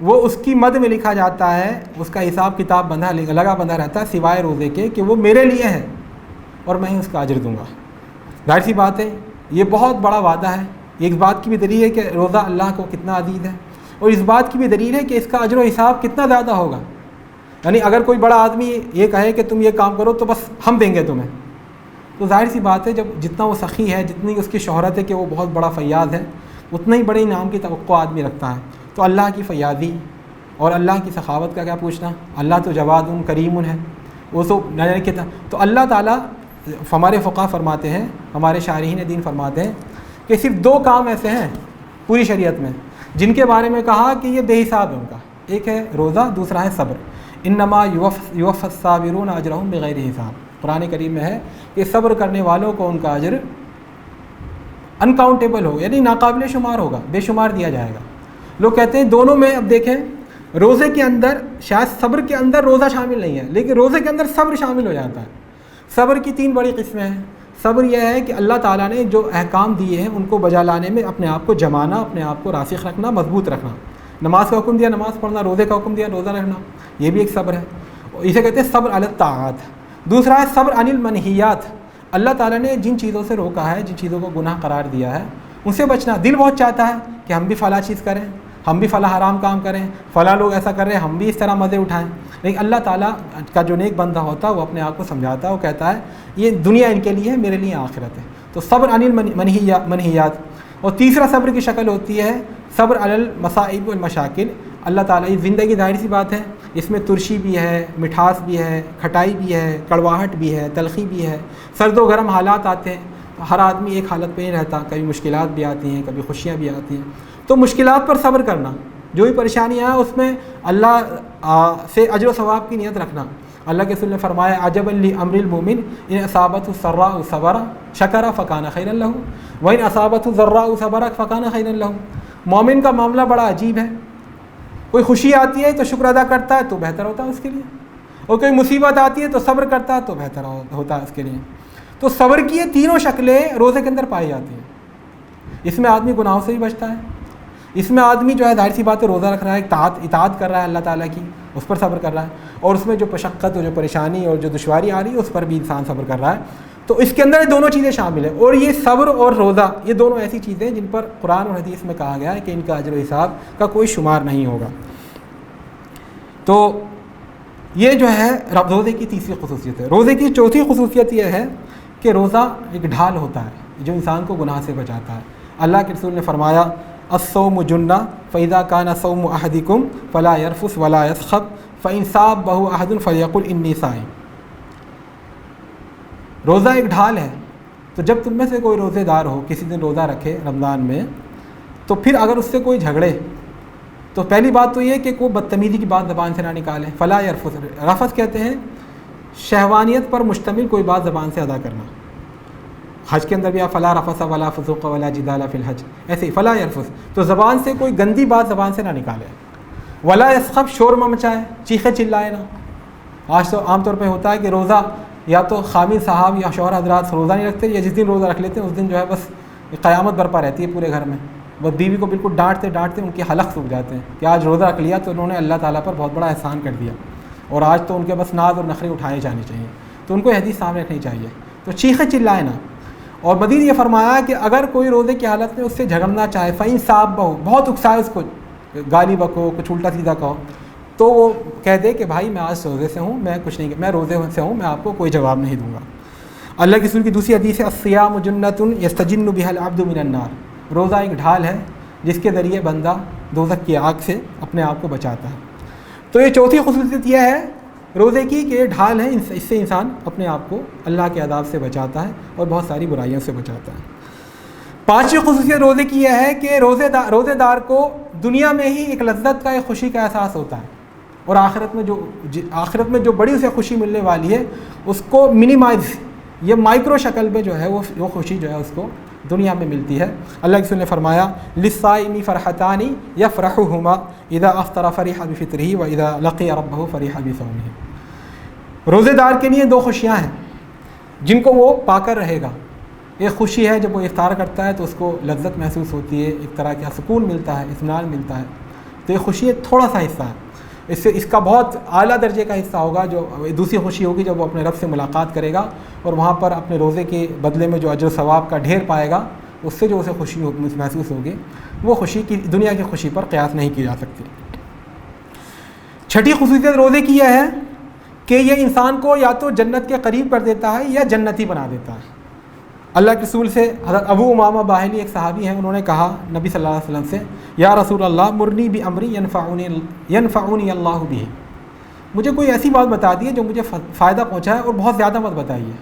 وہ اس کی مد میں لکھا جاتا ہے، اس کا حساب کتاب لگا بندھا رہتا ہے سوائے روزے کے کہ وہ میرے لیے ہے اور میں ہی اس کا اجر دوں گا۔ ظاہر سی بات ہے یہ بہت بڑا وعدہ ہے، یہ اس بات کی بھی دلیل ہے کہ روزہ اللہ کو کتنا عزیز ہے، اور اس بات کی بھی دلیل ہے کہ اس کا اجر و حساب کتنا زیادہ ہوگا۔ یعنی اگر کوئی بڑا آدمی یہ کہے کہ تم یہ کام کرو تو بس ہم دیں گے تمہیں، تو ظاہر سی بات ہے جب جتنا وہ سخی ہے، جتنی اس کی شہرت ہے کہ وہ بہت بڑا فیاض ہے، اتنا ہی بڑے انعام کی توقع آدمی رکھتا ہے۔ تو اللہ کی فیاضی اور اللہ کی سخاوت کا کیا پوچھنا، اللہ تو جواد کریم ہے، وہ تو اللہ تعالیٰ، ہمارے فقہ فرماتے ہیں، ہمارے شارحین دین فرماتے ہیں کہ صرف 2 کام ایسے ہیں پوری شریعت میں جن کے بارے میں کہا کہ یہ بے حساب ہے ان کا، ایک ہے روزہ، دوسرا ہے صبر۔ انما یوفی الصابرون اجرهم بغیر حساب. قرآن کریم میں ہے کہ صبر کرنے والوں کو ان کا اجر انکاؤنٹیبل ہوگا، یعنی ناقابل شمار ہوگا، بے شمار دیا جائے گا. لوگ کہتے ہیں دونوں میں، اب دیکھیں روزے کے اندر شاید صبر کے اندر روزہ شامل نہیں ہے، لیکن روزے کے اندر صبر شامل ہو جاتا ہے. صبر کی 3 بڑی قسمیں ہیں. صبر یہ ہے کہ اللہ تعالیٰ نے جو احکام دیے ہیں ان کو بجا لانے میں اپنے آپ کو جمانا، اپنے آپ کو راسخ رکھنا، مضبوط رکھنا. نماز کا حکم دیا نماز پڑھنا، روزے کا حکم دیا روزہ رکھنا، یہ بھی ایک صبر ہے. اسے کہتے ہیں صبر علی الطاعات. دوسرا ہے صبر عن المنہیات. اللہ تعالیٰ نے جن چیزوں سے روکا ہے، جن چیزوں کو گناہ قرار دیا ہے، ان سے بچنا. دل بہت چاہتا ہے کہ ہم بھی فلاں چیز کریں، ہم بھی فلاں حرام کام کریں، فلاں لوگ ایسا کر رہے ہیں، ہم بھی اس طرح مزے اٹھائیں. لیکن اللہ تعالیٰ کا جو نیک بندہ ہوتا ہے وہ اپنے آپ کو سمجھاتا ہے، وہ کہتا ہے یہ دنیا ان کے لیے ہے، میرے لیے آخرت ہے. تو صبر عن المنہیات. اور تیسرا صبر کی شکل ہوتی ہے صبر علی المصائب والمشاکل. اللہ تعالیٰ یہ زندگی ظاہر سی بات ہے، اس میں ترشی بھی ہے، مٹھاس بھی ہے، کھٹائی بھی ہے، کڑواہٹ بھی ہے، تلخی بھی ہے، سرد و گرم حالات آتے ہیں. ہر آدمی ایک حالت پہ نہیں رہتا، کبھی مشکلات بھی آتی ہیں، کبھی خوشیاں بھی آتی ہیں. تو مشکلات پر صبر کرنا، جو بھی پریشانیاں ہیں اس میں اللہ سے اجر و ثواب کی نیت رکھنا. اللہ کے رسول نے فرمایا عجبا لامر المؤمن ان اصابته السراء صبر شکر فکان خیرا له وان اصابته الضراء صبر فکان خیرا له. مومن کا معاملہ بڑا عجیب ہے. کوئی خوشی آتی ہے تو شکر ادا کرتا ہے تو بہتر ہوتا ہے اس کے لیے، اور کوئی مصیبت آتی ہے تو صبر کرتا ہے تو بہتر ہوتا ہے اس کے لیے. تو صبر کی یہ تینوں شکلیں روزے کے اندر پائی جاتی ہیں. اس میں آدمی گناہوں سے بھی بچتا ہے، اس میں آدمی جو ہے ظاہر سی بات ہے روزہ رکھ رہا ہے، اطاعت کر رہا ہے اللہ تعالیٰ کی، اس پر صبر کر رہا ہے. اور اس میں جو مشقت اور جو پریشانی اور جو دشواری آ رہی ہے اس پر بھی انسان صبر کر رہا ہے. تو اس کے اندر دونوں چیزیں شامل ہیں. اور یہ صبر اور روزہ یہ دونوں ایسی چیزیں ہیں جن پر قرآن اور حدیث میں کہا گیا ہے کہ ان کا اجر و حساب کا کوئی شمار نہیں ہوگا. تو یہ جو ہے روزے کی تیسری خصوصیت ہے. روزے کی چوتھی خصوصیت یہ ہے کہ روزہ ایک ڈھال ہوتا ہے جو انسان کو گناہ سے بچاتا ہے. اللہ کے رسول نے فرمایا الصوم جنہ فاذا کان صوم احدکم فلا یرفث ولا یسخب فان صابہ احد فلیقل انی صائم. روزہ ایک ڈھال ہے. تو جب تم میں سے کوئی روزے دار ہو، کسی دن روزہ رکھے رمضان میں، تو پھر اگر اس سے کوئی جھگڑے تو پہلی بات تو یہ کہ کوئی بدتمیزی کی بات زبان سے نہ نکالے. فلا یرفث، رفث کہتے ہیں شہوانیت پر مشتمل کوئی بات زبان سے ادا کرنا. حج کے اندر بھی آپ فلا رفث ولا فسوق ولا جدال فی الحج، ایسے ہی فلا یرفث، تو زبان سے کوئی گندی بات زبان سے نہ نکالے. ولا یسخب، شور مہ مچائے، چیخے چلائے نہ. آج تو عام طور پہ ہوتا ہے کہ روزہ یا تو خامد صاحب یا شوہر حضرات روزہ نہیں رکھتے، یا جس دن روزہ رکھ لیتے ہیں اس دن جو ہے بس قیامت برپا رہتی ہے پورے گھر میں. وہ بیوی کو بالکل ڈانٹتے ان کے حلق سوکھ جاتے ہیں کہ آج روزہ رکھ لیا تو انہوں نے اللہ تعالیٰ پر بہت بڑا احسان کر دیا، اور آج تو ان کے بس ناز اور نخرے اٹھائے جانے چاہیے. تو ان کو یہ حدیث سامنے رکھنی چاہیے. تو چیخے چلائے نہ. اور مزید یہ فرمایا کہ اگر کوئی روزے کی حالت میں اس سے جھگڑنا چاہے، فَإِن صَابَّهُ، بہت اکسائے اس کو، گالی بکو، کچھ الٹا سیدھا کہو، تو وہ کہہ دے کہ بھائی میں آج روزے سے ہوں، میں کچھ نہیں، میں روزے سے ہوں، میں آپ کو کوئی جواب نہیں دوں گا. اللہ کے رسول کی دوسری حدیث ہے الصیام جنۃ یستجن بها العبد من النار. روزہ ایک ڈھال ہے جس کے ذریعے بندہ دوزخ کی آگ سے اپنے آپ کو بچاتا ہے. تو یہ چوتھی خصوصیت یہ ہے روزے کی کہ یہ ڈھال ہے، اس سے انسان اپنے آپ کو اللہ کے عذاب سے بچاتا ہے اور بہت ساری برائیوں سے بچاتا ہے. پانچویں خصوصیت روزے کی یہ ہے کہ روزے دار کو دنیا میں ہی ایک لذت کا، ایک خوشی کا احساس ہوتا ہے، اور آخرت میں جو بڑی اسے خوشی ملنے والی ہے اس کو منیمائز، یہ مائکرو شکل میں جو ہے وہ خوشی جو ہے اس کو دنیا میں ملتی ہے. اللہ کے رسول نے فرمایا للصائم فرحتان یفرحهما اذا افطر فرح بفطره واذا لقي ربه فرح بصومه. روزے دار کے لیے 2 خوشیاں ہیں جن کو وہ پا کر رہے گا. ایک خوشی ہے جب وہ افطار کرتا ہے تو اس کو لذت محسوس ہوتی ہے، ایک طرح کا سکون ملتا ہے، اطمینان ملتا ہے. تو یہ خوشی تھوڑا سا حصہ ہے، اس کا بہت اعلیٰ درجے کا حصہ ہوگا جو دوسری خوشی ہوگی جب وہ اپنے رب سے ملاقات کرے گا اور وہاں پر اپنے روزے کے بدلے میں جو اجر و ثواب کا ڈھیر پائے گا، اس سے جو اسے خوشی محسوس ہوگی وہ خوشی کی دنیا کی خوشی پر قیاس نہیں کی جا سکتی. چھٹی خصوصیت روزے کی یہ ہے کہ یہ انسان کو یا تو جنت کے قریب کر دیتا ہے یا جنتی بنا دیتا ہے. اللہ کے رسول سے حضرت ابو امامہ باہلی ایک صحابی ہیں، انہوں نے کہا نبی صلی اللہ علیہ وسلم سے یا رسول اللہ مرنی بامری ینفعنی اللہ بہ، مجھے کوئی ایسی بات بتا دیے جو مجھے فائدہ پہنچائے اور بہت زیادہ مت بتائیے.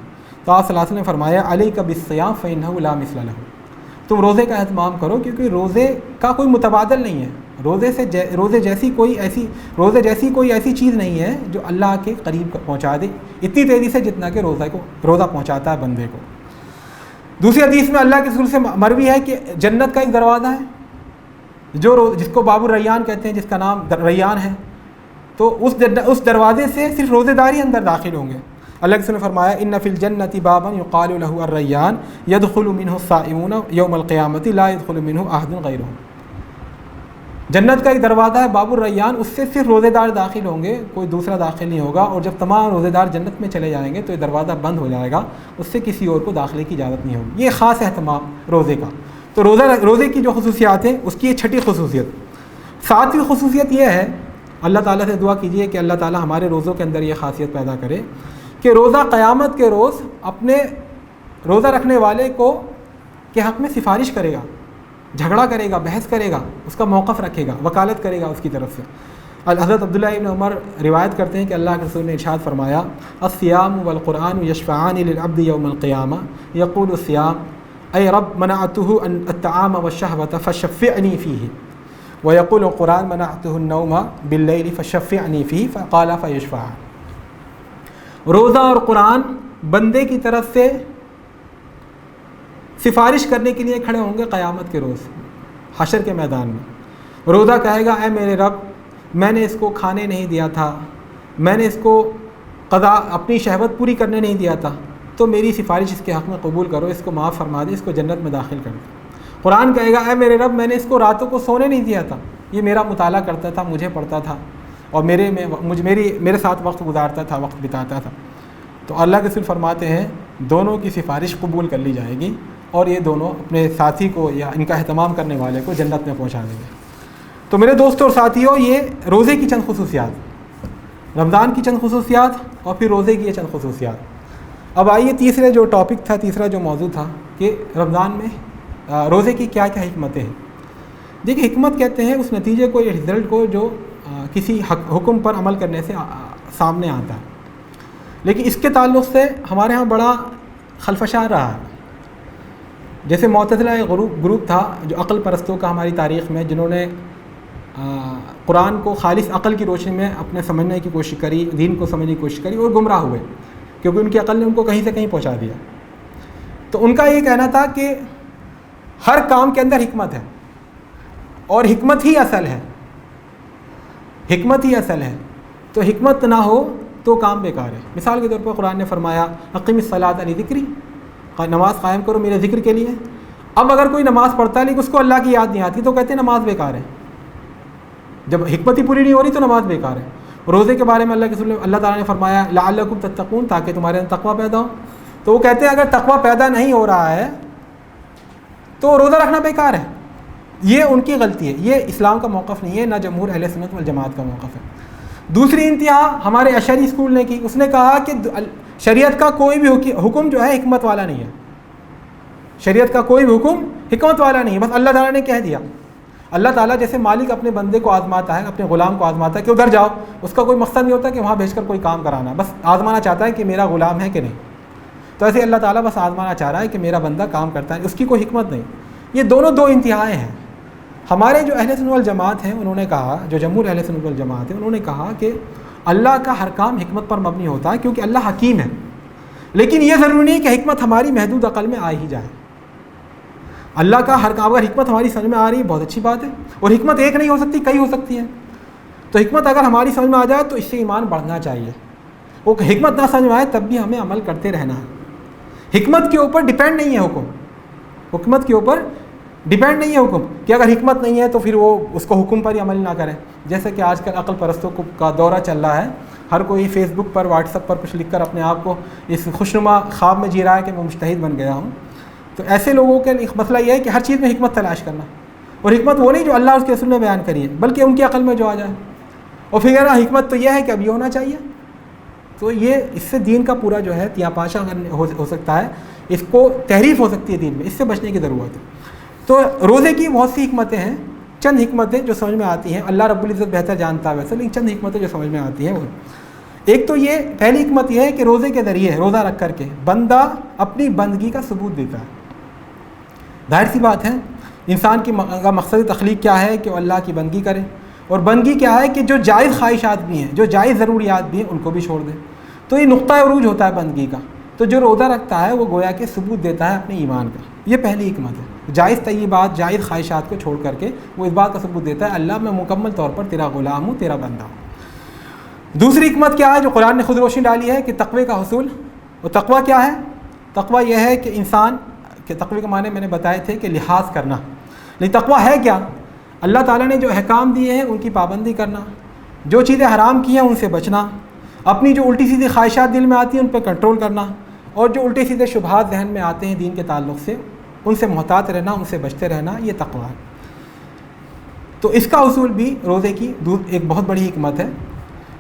تو آپ صلی اللہ علیہ وسلم نے فرمایا علیک بالصیام فانہ لا مثل لہ، تم روزے کا اہتمام کرو کیونکہ روزے کا کوئی متبادل نہیں ہے. روزے جیسی کوئی ایسی چیز نہیں ہے جو اللہ کے قریب پہنچا دے اتنی تیزی سے جتنا کہ روزہ پہنچاتا ہے بندے کو۔ دوسری حدیث میں اللہ کے رسول سے مروی ہے کہ جنت کا ایک دروازہ ہے جس کو باب الریان کہتے ہیں، جس کا نام ریان ہے، تو اس دروازے سے صرف روزے دار ہی اندر داخل ہوں گے۔ اللہ کے رسول نے فرمایا ان فی الجنۃ بابا یقال له الریان يدخل منه الصائمون یوم القیامۃ لا يدخل منه احد غیرهم۔ جنت کا ایک دروازہ ہے باب الریان، اس سے صرف روزے دار داخل ہوں گے، کوئی دوسرا داخل نہیں ہوگا، اور جب تمام روزے دار جنت میں چلے جائیں گے تو یہ دروازہ بند ہو جائے گا، اس سے کسی اور کو داخلے کی اجازت نہیں ہوگی۔ یہ خاص اہتمام روزے کا۔ تو روزے کی جو خصوصیات ہیں اس کی یہ چھٹی خصوصیت۔ ساتویں خصوصیت یہ ہے، اللہ تعالیٰ سے دعا کیجیے کہ اللہ تعالیٰ ہمارے روزوں کے اندر یہ خاصیت پیدا کرے کہ روزہ قیامت کے روز اپنے روزہ رکھنے والے کے حق میں سفارش کرے گا، جھگڑا کرے گا، بحث کرے گا، اس کا موقف رکھے گا، وکالت کرے گا اس کی طرف سے۔ حضرت عبداللہ ابن عمر روایت کرتے ہیں کہ اللہ کے رسول نے ارشاد فرمایا الصیام والقرآن یشفعان للعبد یوم القیامہ یقول الصیام اے رب منعته الطعام والشہوة فشفعنی فیہ ویقول القرآن منعته النوم باللیل فشفعنی فیہ فقال فیشفعان۔ روزہ اور قرآن بندے کی طرف سے سفارش کرنے کے لیے کھڑے ہوں گے قیامت کے روز حشر کے میدان میں۔ روزہ کہے گا اے میرے رب میں نے اس کو کھانے نہیں دیا تھا، میں نے اس کو قضا اپنی شہوت پوری کرنے نہیں دیا تھا، تو میری سفارش اس کے حق میں قبول کرو، اس کو معاف فرما دے، اس کو جنت میں داخل کر دے۔ قرآن کہے گا اے میرے رب میں نے اس کو راتوں کو سونے نہیں دیا تھا، یہ میرا مطالعہ کرتا تھا، مجھے پڑھتا تھا اور میرے ساتھ وقت گزارتا تھا، وقت بتاتا تھا۔ تو اللہ کے رسول فرماتے ہیں دونوں کی سفارش قبول کر لی جائے گی اور یہ دونوں اپنے ساتھی کو یا ان کا اہتمام کرنے والے کو جنت میں پہنچا دیں گے۔ تو میرے دوستوں اور ساتھیوں، یہ روزے کی چند خصوصیات، رمضان کی چند خصوصیات اور پھر روزے کی یہ چند خصوصیات۔ اب آئیے تیسرا جو موضوع تھا کہ رمضان میں روزے کی کیا کیا حکمتیں ہیں۔ دیکھیں حکمت کہتے ہیں اس نتیجے کو یا رزلٹ کو جو کسی حکم پر عمل کرنے سے سامنے آتا ہے، لیکن اس کے تعلق سے ہمارے ہاں بڑا خلفشار رہا ہے۔ جیسے معتزلہ گروپ تھا جو عقل پرستوں کا ہماری تاریخ میں، جنہوں نے قرآن کو خالص عقل کی روشنی میں اپنے سمجھنے کی کوشش کری، دین کو سمجھنے کی کوشش کری اور گمراہ ہوئے، کیونکہ ان کی عقل نے ان کو کہیں سے کہیں پہنچا دیا۔ تو ان کا یہ کہنا تھا کہ ہر کام کے اندر حکمت ہے اور حکمت ہی اصل ہے، حکمت ہی اصل ہے، تو حکمت نہ ہو تو کام بیکار ہے۔ مثال کے طور پر قرآن نے فرمایا اقیم الصلاۃ لذکری، نماز قائم کرو میرے ذکر کے لیے۔ اب اگر کوئی نماز پڑھتا ہے لیکن اس کو اللہ کی یاد نہیں آتی تو کہتے ہیں نماز بیکار ہے۔ جب حکمت ہی پوری نہیں ہو رہی تو نماز بیکار ہے۔ روزے کے بارے میں اللہ تعالیٰ نے فرمایا لعلکم تتقون، تاکہ تمہارے اندر تقوی پیدا ہو، تو وہ کہتے ہیں اگر تقوی پیدا نہیں ہو رہا ہے تو روزہ رکھنا بیکار ہے۔ یہ ان کی غلطی ہے، یہ اسلام کا موقف نہیں ہے، نہ جمہور اہل سنت والجماعت کا موقف ہے۔ دوسری انتہا ہمارے اشعری اسکول نے کی، اس نے کہا کہ شریعت کا کوئی بھی حکم جو ہے حکمت والا نہیں ہے، شریعت کا کوئی بھی حکم حکمت والا نہیں ہے، بس اللہ تعالیٰ نے کہہ دیا۔ اللہ تعالیٰ جیسے مالک اپنے بندے کو آزماتا ہے، اپنے غلام کو آزماتا ہے کہ ادھر جاؤ، اس کا کوئی مقصد نہیں ہوتا کہ وہاں بھیج کر کوئی کام کرانا، بس آزمانا چاہتا ہے کہ میرا غلام ہے کہ نہیں۔ تو ایسے اللہ تعالیٰ بس آزمانا چاہ رہا ہے کہ میرا بندہ کام کرتا ہے، اس کی کوئی حکمت نہیں۔ یہ دونوں دو انتہائیں ہیں۔ ہمارے جو اہل سنت والجماعت ہیں انہوں نے کہا، جو جمہور اہل سنت والجماعت ہیں انہوں نے کہا کہ اللہ کا ہر کام حکمت پر مبنی ہوتا ہے کیونکہ اللہ حکیم ہے، لیکن یہ ضروری نہیں کہ حکمت ہماری محدود عقل میں آ ہی جائے۔ اللہ کا ہر کام، اگر حکمت ہماری سمجھ میں آ رہی ہے بہت اچھی بات ہے، اور حکمت ایک نہیں ہو سکتی، کئی ہو سکتی ہے۔ تو حکمت اگر ہماری سمجھ میں آ جائے تو اس سے ایمان بڑھنا چاہیے، وہ حکمت نہ سمجھ میں آئے تب بھی ہمیں عمل کرتے رہنا ہے۔ حکمت کے اوپر ڈیپینڈ نہیں ہے حکم، حکمت کے اوپر ڈیپینڈ نہیں ہے حکم کہ اگر حکمت نہیں ہے تو پھر وہ اس کو حکم پر ہی عمل نہ کریں۔ جیسے کہ آج کل عقل پرستوں کا دورہ چل رہا ہے، ہر کوئی فیس بک پر واٹس ایپ پر کچھ لکھ کر اپنے آپ کو اس خوشنما خواب میں جی رہا ہے کہ میں مجتہد بن گیا ہوں۔ تو ایسے لوگوں کے مسئلہ یہ ہے کہ ہر چیز میں حکمت تلاش کرنا، اور حکمت وہ نہیں جو اللہ اس کے رسول نے بیان کری ہے، بلکہ ان کی عقل میں جو آ جائے، اور پھر حکمت تو یہ ہے کہ اب یہ ہونا چاہیے۔ تو یہ اس سے دین کا پورا جو ہے تیا پاشا ہو سکتا ہے، اس کو تحریف ہو سکتی ہے دین میں، اس سے بچنے کی ضرورت ہے۔ تو روزے کی بہت سی حکمتیں ہیں، چند حکمتیں جو سمجھ میں آتی ہیں، اللہ رب العزت بہتر جانتا ہے ویسے، لیکن چند حکمتیں جو سمجھ میں آتی ہیں وہ ایک تو یہ پہلی حکمت یہ ہے کہ روزے کے ذریعے، روزہ رکھ کر کے بندہ اپنی بندگی کا ثبوت دیتا ہے۔ ظاہر سی بات ہے انسان کی مقصد تخلیق کیا ہے کہ وہ اللہ کی بندگی کرے، اور بندگی کیا ہے کہ جو جائز خواہشات بھی ہیں، جو جائز ضروریات بھی ہیں، ان کو بھی چھوڑ دے۔ تو یہ نقطہ عروج ہوتا ہے بندگی کا۔ تو جو روزہ رکھتا ہے وہ گویا کہ ثبوت دیتا ہے اپنے ایمان کا، یہ پہلی حکمت ہے۔ جائز طیبات، جائز خواہشات کو چھوڑ کر کے وہ اس بات کا ثبوت دیتا ہے اللہ میں مکمل طور پر تیرا غلام ہوں، تیرا بندہ ہوں۔ دوسری حکمت کیا ہے جو قرآن نے خود روشنی ڈالی ہے کہ تقوی کا حصول۔ اور تقوی کیا ہے؟ تقوی یہ ہے کہ انسان کے تقوی کے معنی میں نے بتائے تھے کہ لحاظ کرنا، لیکن تقوی ہے کیا؟ اللہ تعالیٰ نے جو احکام دیے ہیں ان کی پابندی کرنا، جو چیزیں حرام کی ہیں ان سے بچنا، اپنی جو الٹی سیدھی خواہشات دل میں آتی ہیں ان پہ کنٹرول کرنا، اور جو الٹے سیدھے شبہات ذہن میں آتے ہیں دین کے تعلق سے ان سے محتاط رہنا، ان سے بچتے رہنا، یہ تقوی ہے۔ تو اس کا حصول بھی روزے کی ایک بہت بڑی حکمت ہے۔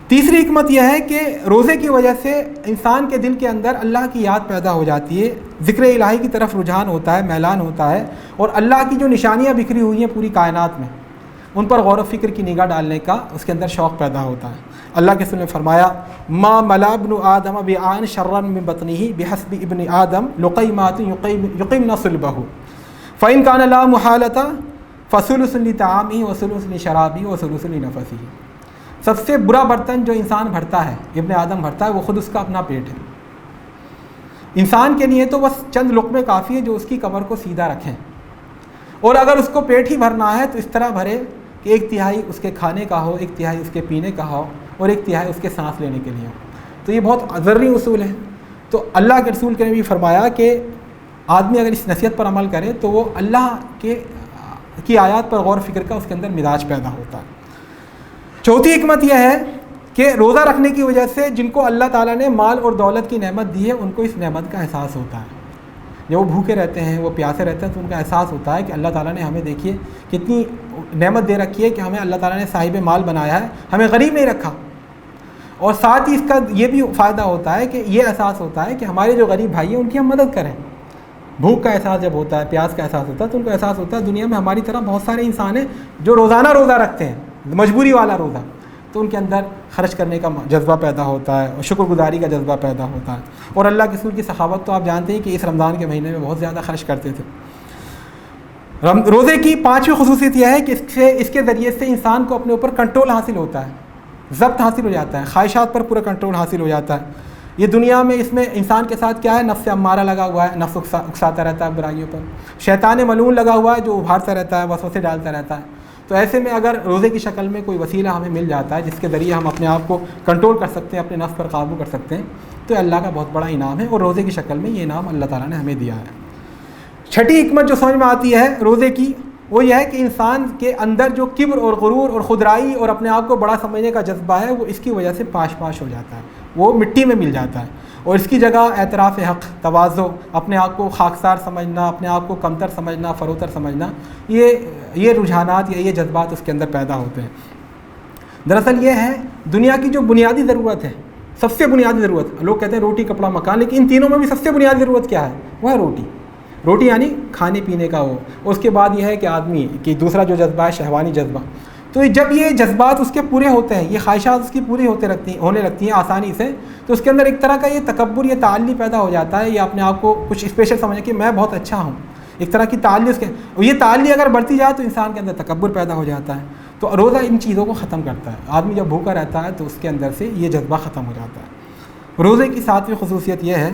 تیسری حکمت یہ ہے کہ روزے کی وجہ سے انسان کے دل کے اندر اللہ کی یاد پیدا ہو جاتی ہے، ذکر الہی کی طرف رجحان ہوتا ہے، میلان ہوتا ہے، اور اللہ کی جو نشانیاں بکھری ہوئی ہیں پوری کائنات میں ان پر غور و فکر کی نگاہ ڈالنے کا اس کے اندر شوق پیدا ہوتا ہے۔ اللہ کے رسول نے فرمایا ما ملا ابن آدم بعان شرا من بطنہ بحسب ابن آدم لقیمات یقیمن صلبہ فإن کان لا محالۃ فثلث لطعامہ وثلث لشرابہ وثلث لنفسہ۔ سب سے برا برتن جو انسان بھرتا ہے، ابن آدم بھرتا ہے، وہ خود اس کا اپنا پیٹ ہے۔ انسان کے لیے تو بس چند لقمے کافی ہے جو اس کی کمر کو سیدھا رکھیں، اور اگر اس کو پیٹ ہی بھرنا ہے تو اس طرح بھرے کہ ایک تہائی اس کے کھانے کا ہو، ایک تہائی اس کے پینے کا ہو، اور ایک تہائی اس کے سانس لینے کے لیے ہو۔ تو یہ بہت ضروری اصول ہے۔ تو اللہ کے رسول نے بھی فرمایا کہ آدمی اگر اس نصیحت پر عمل کرے تو وہ اللہ کی آیات پر غور و فکر کا اس کے اندر مزاج پیدا ہوتا ہے۔ چوتھی حکمت یہ ہے کہ روزہ رکھنے کی وجہ سے جن کو اللہ تعالیٰ نے مال اور دولت کی نعمت دی ہے ان کو اس نعمت کا احساس ہوتا ہے۔ جب وہ بھوکے رہتے ہیں، وہ پیاسے رہتے ہیں، تو ان کا احساس ہوتا ہے کہ اللہ تعالیٰ نے ہمیں دیکھیے کتنی نعمت دے رکھی ہے کہ ہمیں اللہ تعالیٰ نے صاحب مال بنایا ہے، ہمیں غریب نہیں رکھا۔ اور ساتھ ہی اس کا یہ بھی فائدہ ہوتا ہے کہ یہ احساس ہوتا ہے کہ ہمارے جو غریب بھائی ہیں ان کی ہم مدد کریں۔ بھوک کا احساس جب ہوتا ہے، پیاس کا احساس ہوتا ہے، تو ان کو احساس ہوتا ہے دنیا میں ہماری طرح بہت سارے انسان ہیں جو روزانہ روزہ رکھتے ہیں، مجبوری والا روزہ، تو ان کے اندر خرچ کرنے کا جذبہ پیدا ہوتا ہے اور شکر گزاری کا جذبہ پیدا ہوتا ہے۔ اور اللہ کے رسول کی سخاوت تو آپ جانتے ہیں کہ اس رمضان کے مہینے میں بہت زیادہ خرچ کرتے تھے۔ روزے کی پانچویں خصوصیت یہ ہے کہ اس کے ذریعے سے انسان کو اپنے اوپر کنٹرول حاصل ہوتا ہے، ضبط حاصل ہو جاتا ہے، خواہشات پر پورا کنٹرول حاصل ہو جاتا ہے۔ یہ دنیا میں اس میں انسان کے ساتھ کیا ہے؟ نفس امارہ لگا ہوا ہے، نفس اکساتا رہتا ہے برائیوں پر، شیطان ملعون لگا ہوا ہے جو ابھارتا رہتا ہے، وسوسے ڈالتا رہتا ہے۔ تو ایسے میں اگر روزے کی شکل میں کوئی وسیلہ ہمیں مل جاتا ہے جس کے ذریعے ہم اپنے آپ کو کنٹرول کر سکتے ہیں، اپنے نفس پر قابو کر سکتے ہیں، تو یہ اللہ کا بہت بڑا انعام ہے، اور روزے کی شکل میں یہ انعام اللہ تعالیٰ نے ہمیں دیا ہے۔ چھٹی حکمت جو سمجھ میں آتی ہے روزے کی وہ یہ ہے کہ انسان کے اندر جو کبر اور غرور اور خودرائی اور اپنے آپ کو بڑا سمجھنے کا جذبہ ہے وہ اس کی وجہ سے پاش پاش ہو جاتا ہے، وہ مٹی میں مل جاتا ہے، اور اس کی جگہ اعتراف حق، تواضع، اپنے آپ کو خاکسار سمجھنا، اپنے آپ کو کمتر سمجھنا، فروتر سمجھنا، یہ رجحانات یا یہ جذبات اس کے اندر پیدا ہوتے ہیں۔ دراصل یہ ہے دنیا کی جو بنیادی ضرورت ہے، سب سے بنیادی ضرورت، لوگ کہتے ہیں روٹی کپڑا مکان، لیکن ان تینوں میں بھی سب سے بنیادی ضرورت کیا ہے؟ وہ ہے روٹی یعنی کھانے پینے کا وہ، اور اس کے بعد یہ ہے کہ آدمی کی دوسرا جو جذبہ ہے شہوانی جذبہ۔ تو جب یہ جذبات اس کے پورے ہوتے ہیں، یہ خواہشات اس کی پوری ہونے لگتی ہیں آسانی سے، تو اس کے اندر ایک طرح کا یہ تکبر، یہ تعلی پیدا ہو جاتا ہے، یہ اپنے آپ کو کچھ اسپیشل سمجھے کہ میں بہت اچھا ہوں، ایک طرح کی تعلی اس کے، اور یہ تعلی اگر بڑھتی جائے تو انسان کے اندر تکبر پیدا ہو جاتا ہے۔ تو روزہ ان چیزوں کو ختم کرتا ہے۔ آدمی جب بھوکا رہتا ہے تو اس کے اندر سے یہ جذبہ ختم ہو جاتا ہے۔ روزے کی ساتویں خصوصیت یہ ہے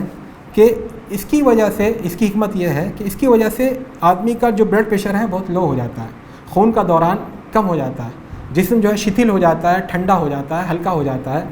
کہ اس کی وجہ سے، اس کی حکمت یہ ہے کہ اس کی وجہ سے آدمی کا جو بلڈ پریشر ہے بہت لو ہو جاتا ہے، خون کا دوران کم ہو جاتا ہے، جسم جو ہے شتھل ہو جاتا ہے، ٹھنڈا ہو جاتا ہے، ہلکا ہو جاتا ہے،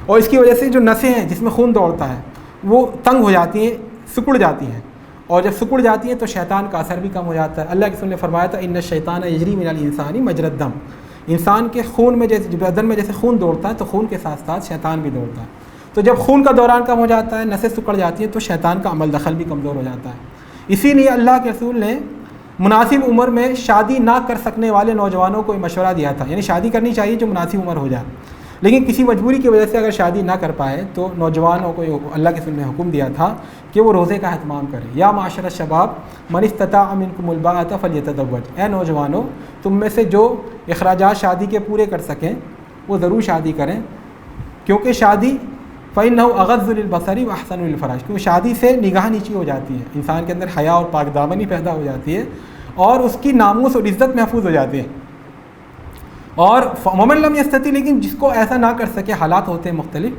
اور اس کی وجہ سے جو نسیں ہیں جس میں خون دوڑتا ہے وہ تنگ ہو جاتی ہیں، سکڑ جاتی ہیں، اور جب سکڑ جاتی ہیں تو شیطان کا اثر بھی کم ہو جاتا ہے۔ اللہ کے رسول نے فرمایا تھا ان الشیطان یجری من الانسان مجری الدم، انسان کے خون میں جیسے بدن میں جیسے خون دوڑتا ہے تو خون کے ساتھ ساتھ شیطان بھی دوڑتا ہے۔ تو جب خون کا دوران کم ہو جاتا ہے، نسیں سکڑ جاتی ہیں، تو شیطان کا عمل دخل بھی کمزور ہو جاتا ہے۔ اسی لیے اللہ کے رسول نے مناسب عمر میں شادی نہ کر سکنے والے نوجوانوں کو مشورہ دیا تھا، یعنی شادی کرنی چاہیے جو مناسب عمر ہو جائے، لیکن کسی مجبوری کی وجہ سے اگر شادی نہ کر پائے تو نوجوانوں کو اللہ کے رسول نے حکم دیا تھا کہ وہ روزے کا اہتمام کریں۔ یا معاشر الشباب من استطاع منکم الباءۃ فلیتزوج، اے نوجوانوں تم میں سے جو اخراجات شادی کے پورے کر سکیں وہ ضرور شادی کریں، کیونکہ شادی فإنه اغض للبصر واحسن للفراش، کیونکہ شادی سے نگاہ نیچی ہو جاتی ہے، انسان کے اندر حیا اور پاک دامنی پیدا ہو جاتی ہے، اور اس کی ناموس اور عزت محفوظ ہو جاتی ہے. اور ومن لم یستطع، لیکن جس کو ایسا نہ کر سکے، حالات ہوتے ہیں مختلف،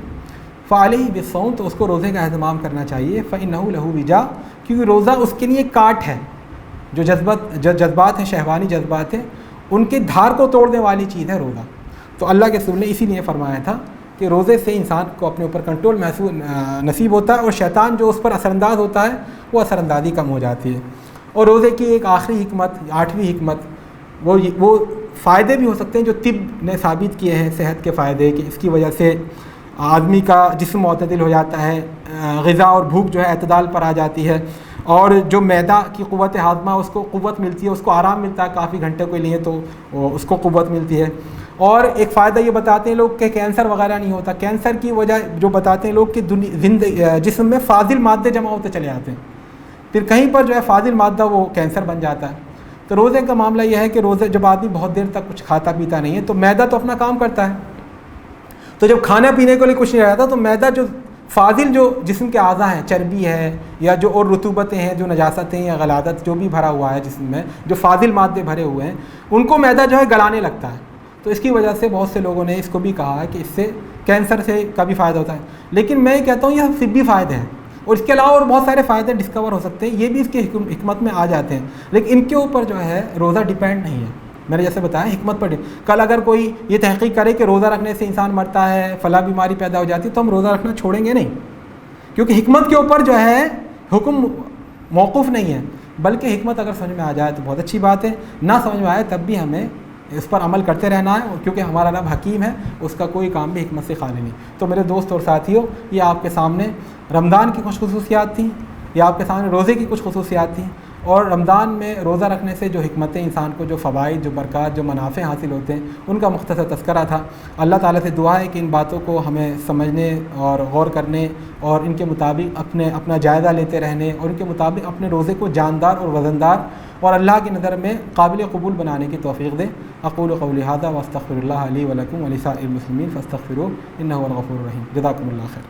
فعلیہ بالصوم، تو اس کو روزے کا اہتمام کرنا چاہیے. فإنہ لہ وجا، کیونکہ روزہ اس کے لیے کاٹ ہے. جو جذبات ہیں، شہوانی جذبات ہیں، ان کے دھار کو توڑنے والی چیز ہے روزہ. تو اللہ کے رسول نے اسی لیے فرمایا تھا کہ روزے سے انسان کو اپنے اوپر کنٹرول نصیب ہوتا ہے، اور شیطان جو اس پر اثر انداز ہوتا ہے وہ اثر اندازی کم ہو جاتی ہے. اور روزے کی ایک آخری حکمت، 8ویں حکمت، وہ فائدے بھی ہو سکتے ہیں جو طب نے ثابت کیے ہیں، صحت کے فائدے، کہ اس کی وجہ سے آدمی کا جسم معتدل ہو جاتا ہے، غذا اور بھوک جو ہے اعتدال پر آ جاتی ہے، اور جو معدہ کی قوت ہاضمہ اس کو قوت ملتی ہے، اس کو آرام ملتا ہے کافی گھنٹے کے لیے، تو اس کو قوت ملتی ہے. اور ایک فائدہ یہ بتاتے ہیں لوگ کہ کینسر وغیرہ نہیں ہوتا. کینسر کی وجہ جو بتاتے ہیں لوگ کہ جسم میں فاضل مادے جمع ہوتے چلے جاتے ہیں، پھر کہیں پر جو ہے فاضل مادہ وہ کینسر بن جاتا ہے. تو روزے کا معاملہ یہ ہے کہ روزے جب آدمی بہت دیر تک کچھ کھاتا پیتا نہیں ہے تو معدہ تو اپنا کام کرتا ہے، تو جب کھانے پینے کے لیے کچھ نہیں رہتا تو معدہ جو فاضل جو جسم کے اعضاء ہیں، چربی ہے یا جو اور رطوبتیں ہیں، جو نجاستیں یا غلاظت جو بھی بھرا ہوا ہے جسم میں، جو فاضل مادے بھرے ہوئے ہیں، ان کو معدہ جو ہے گلانے لگتا ہے. تو اس کی وجہ سے بہت سے لوگوں نے اس کو بھی کہا ہے کہ اس سے کینسر سے کا بھی فائدہ ہوتا ہے. لیکن میں کہتا ہوں یہ طبی فائدے ہیں، اور اس کے علاوہ اور بہت سارے فائدے ڈسکور ہو سکتے ہیں، یہ بھی اس کی حکمت میں آ جاتے ہیں، لیکن ان کے اوپر جو ہے روزہ ڈیپینڈ نہیں ہے. میں نے جیسے بتایا حکمت پر کل اگر کوئی یہ تحقیق کرے کہ روزہ رکھنے سے انسان مرتا ہے، فلاں بیماری پیدا ہو جاتی ہے، تو ہم روزہ رکھنا چھوڑیں گے نہیں، کیونکہ حکمت کے اوپر جو ہے حکم موقوف نہیں ہے، بلکہ حکمت اگر سمجھ میں آ جائے تو بہت اچھی بات ہے، نہ سمجھ میں آئے تب بھی ہمیں اس پر عمل کرتے رہنا ہے، کیونکہ ہمارا رب حکیم ہے، اس کا کوئی کام بھی حکمت سے خالی نہیں. تو میرے دوست اور ساتھیوں، یہ آپ کے سامنے رمضان کی کچھ خصوصیات تھیں، یہ آپ کے سامنے روزے کی کچھ خصوصیات تھیں، اور رمضان میں روزہ رکھنے سے جو حکمتیں انسان کو، جو فوائد، جو برکات، جو منافع حاصل ہوتے ہیں، ان کا مختصر تذکرہ تھا. اللہ تعالیٰ سے دعا ہے کہ ان باتوں کو ہمیں سمجھنے اور غور کرنے اور ان کے مطابق اپنا جائزہ لیتے رہنے، اور ان کے مطابق اپنے روزے کو جاندار اور وزندار اور اللہ کی نظر میں قابل قبول بنانے کی توفیق دے. اقول قولی ھذا واستغفر اللہ لی ولکم ولسائر المسلمین فاستغفروہ انہ هو الغفور الرحیم. جزاکم اللہ خیر.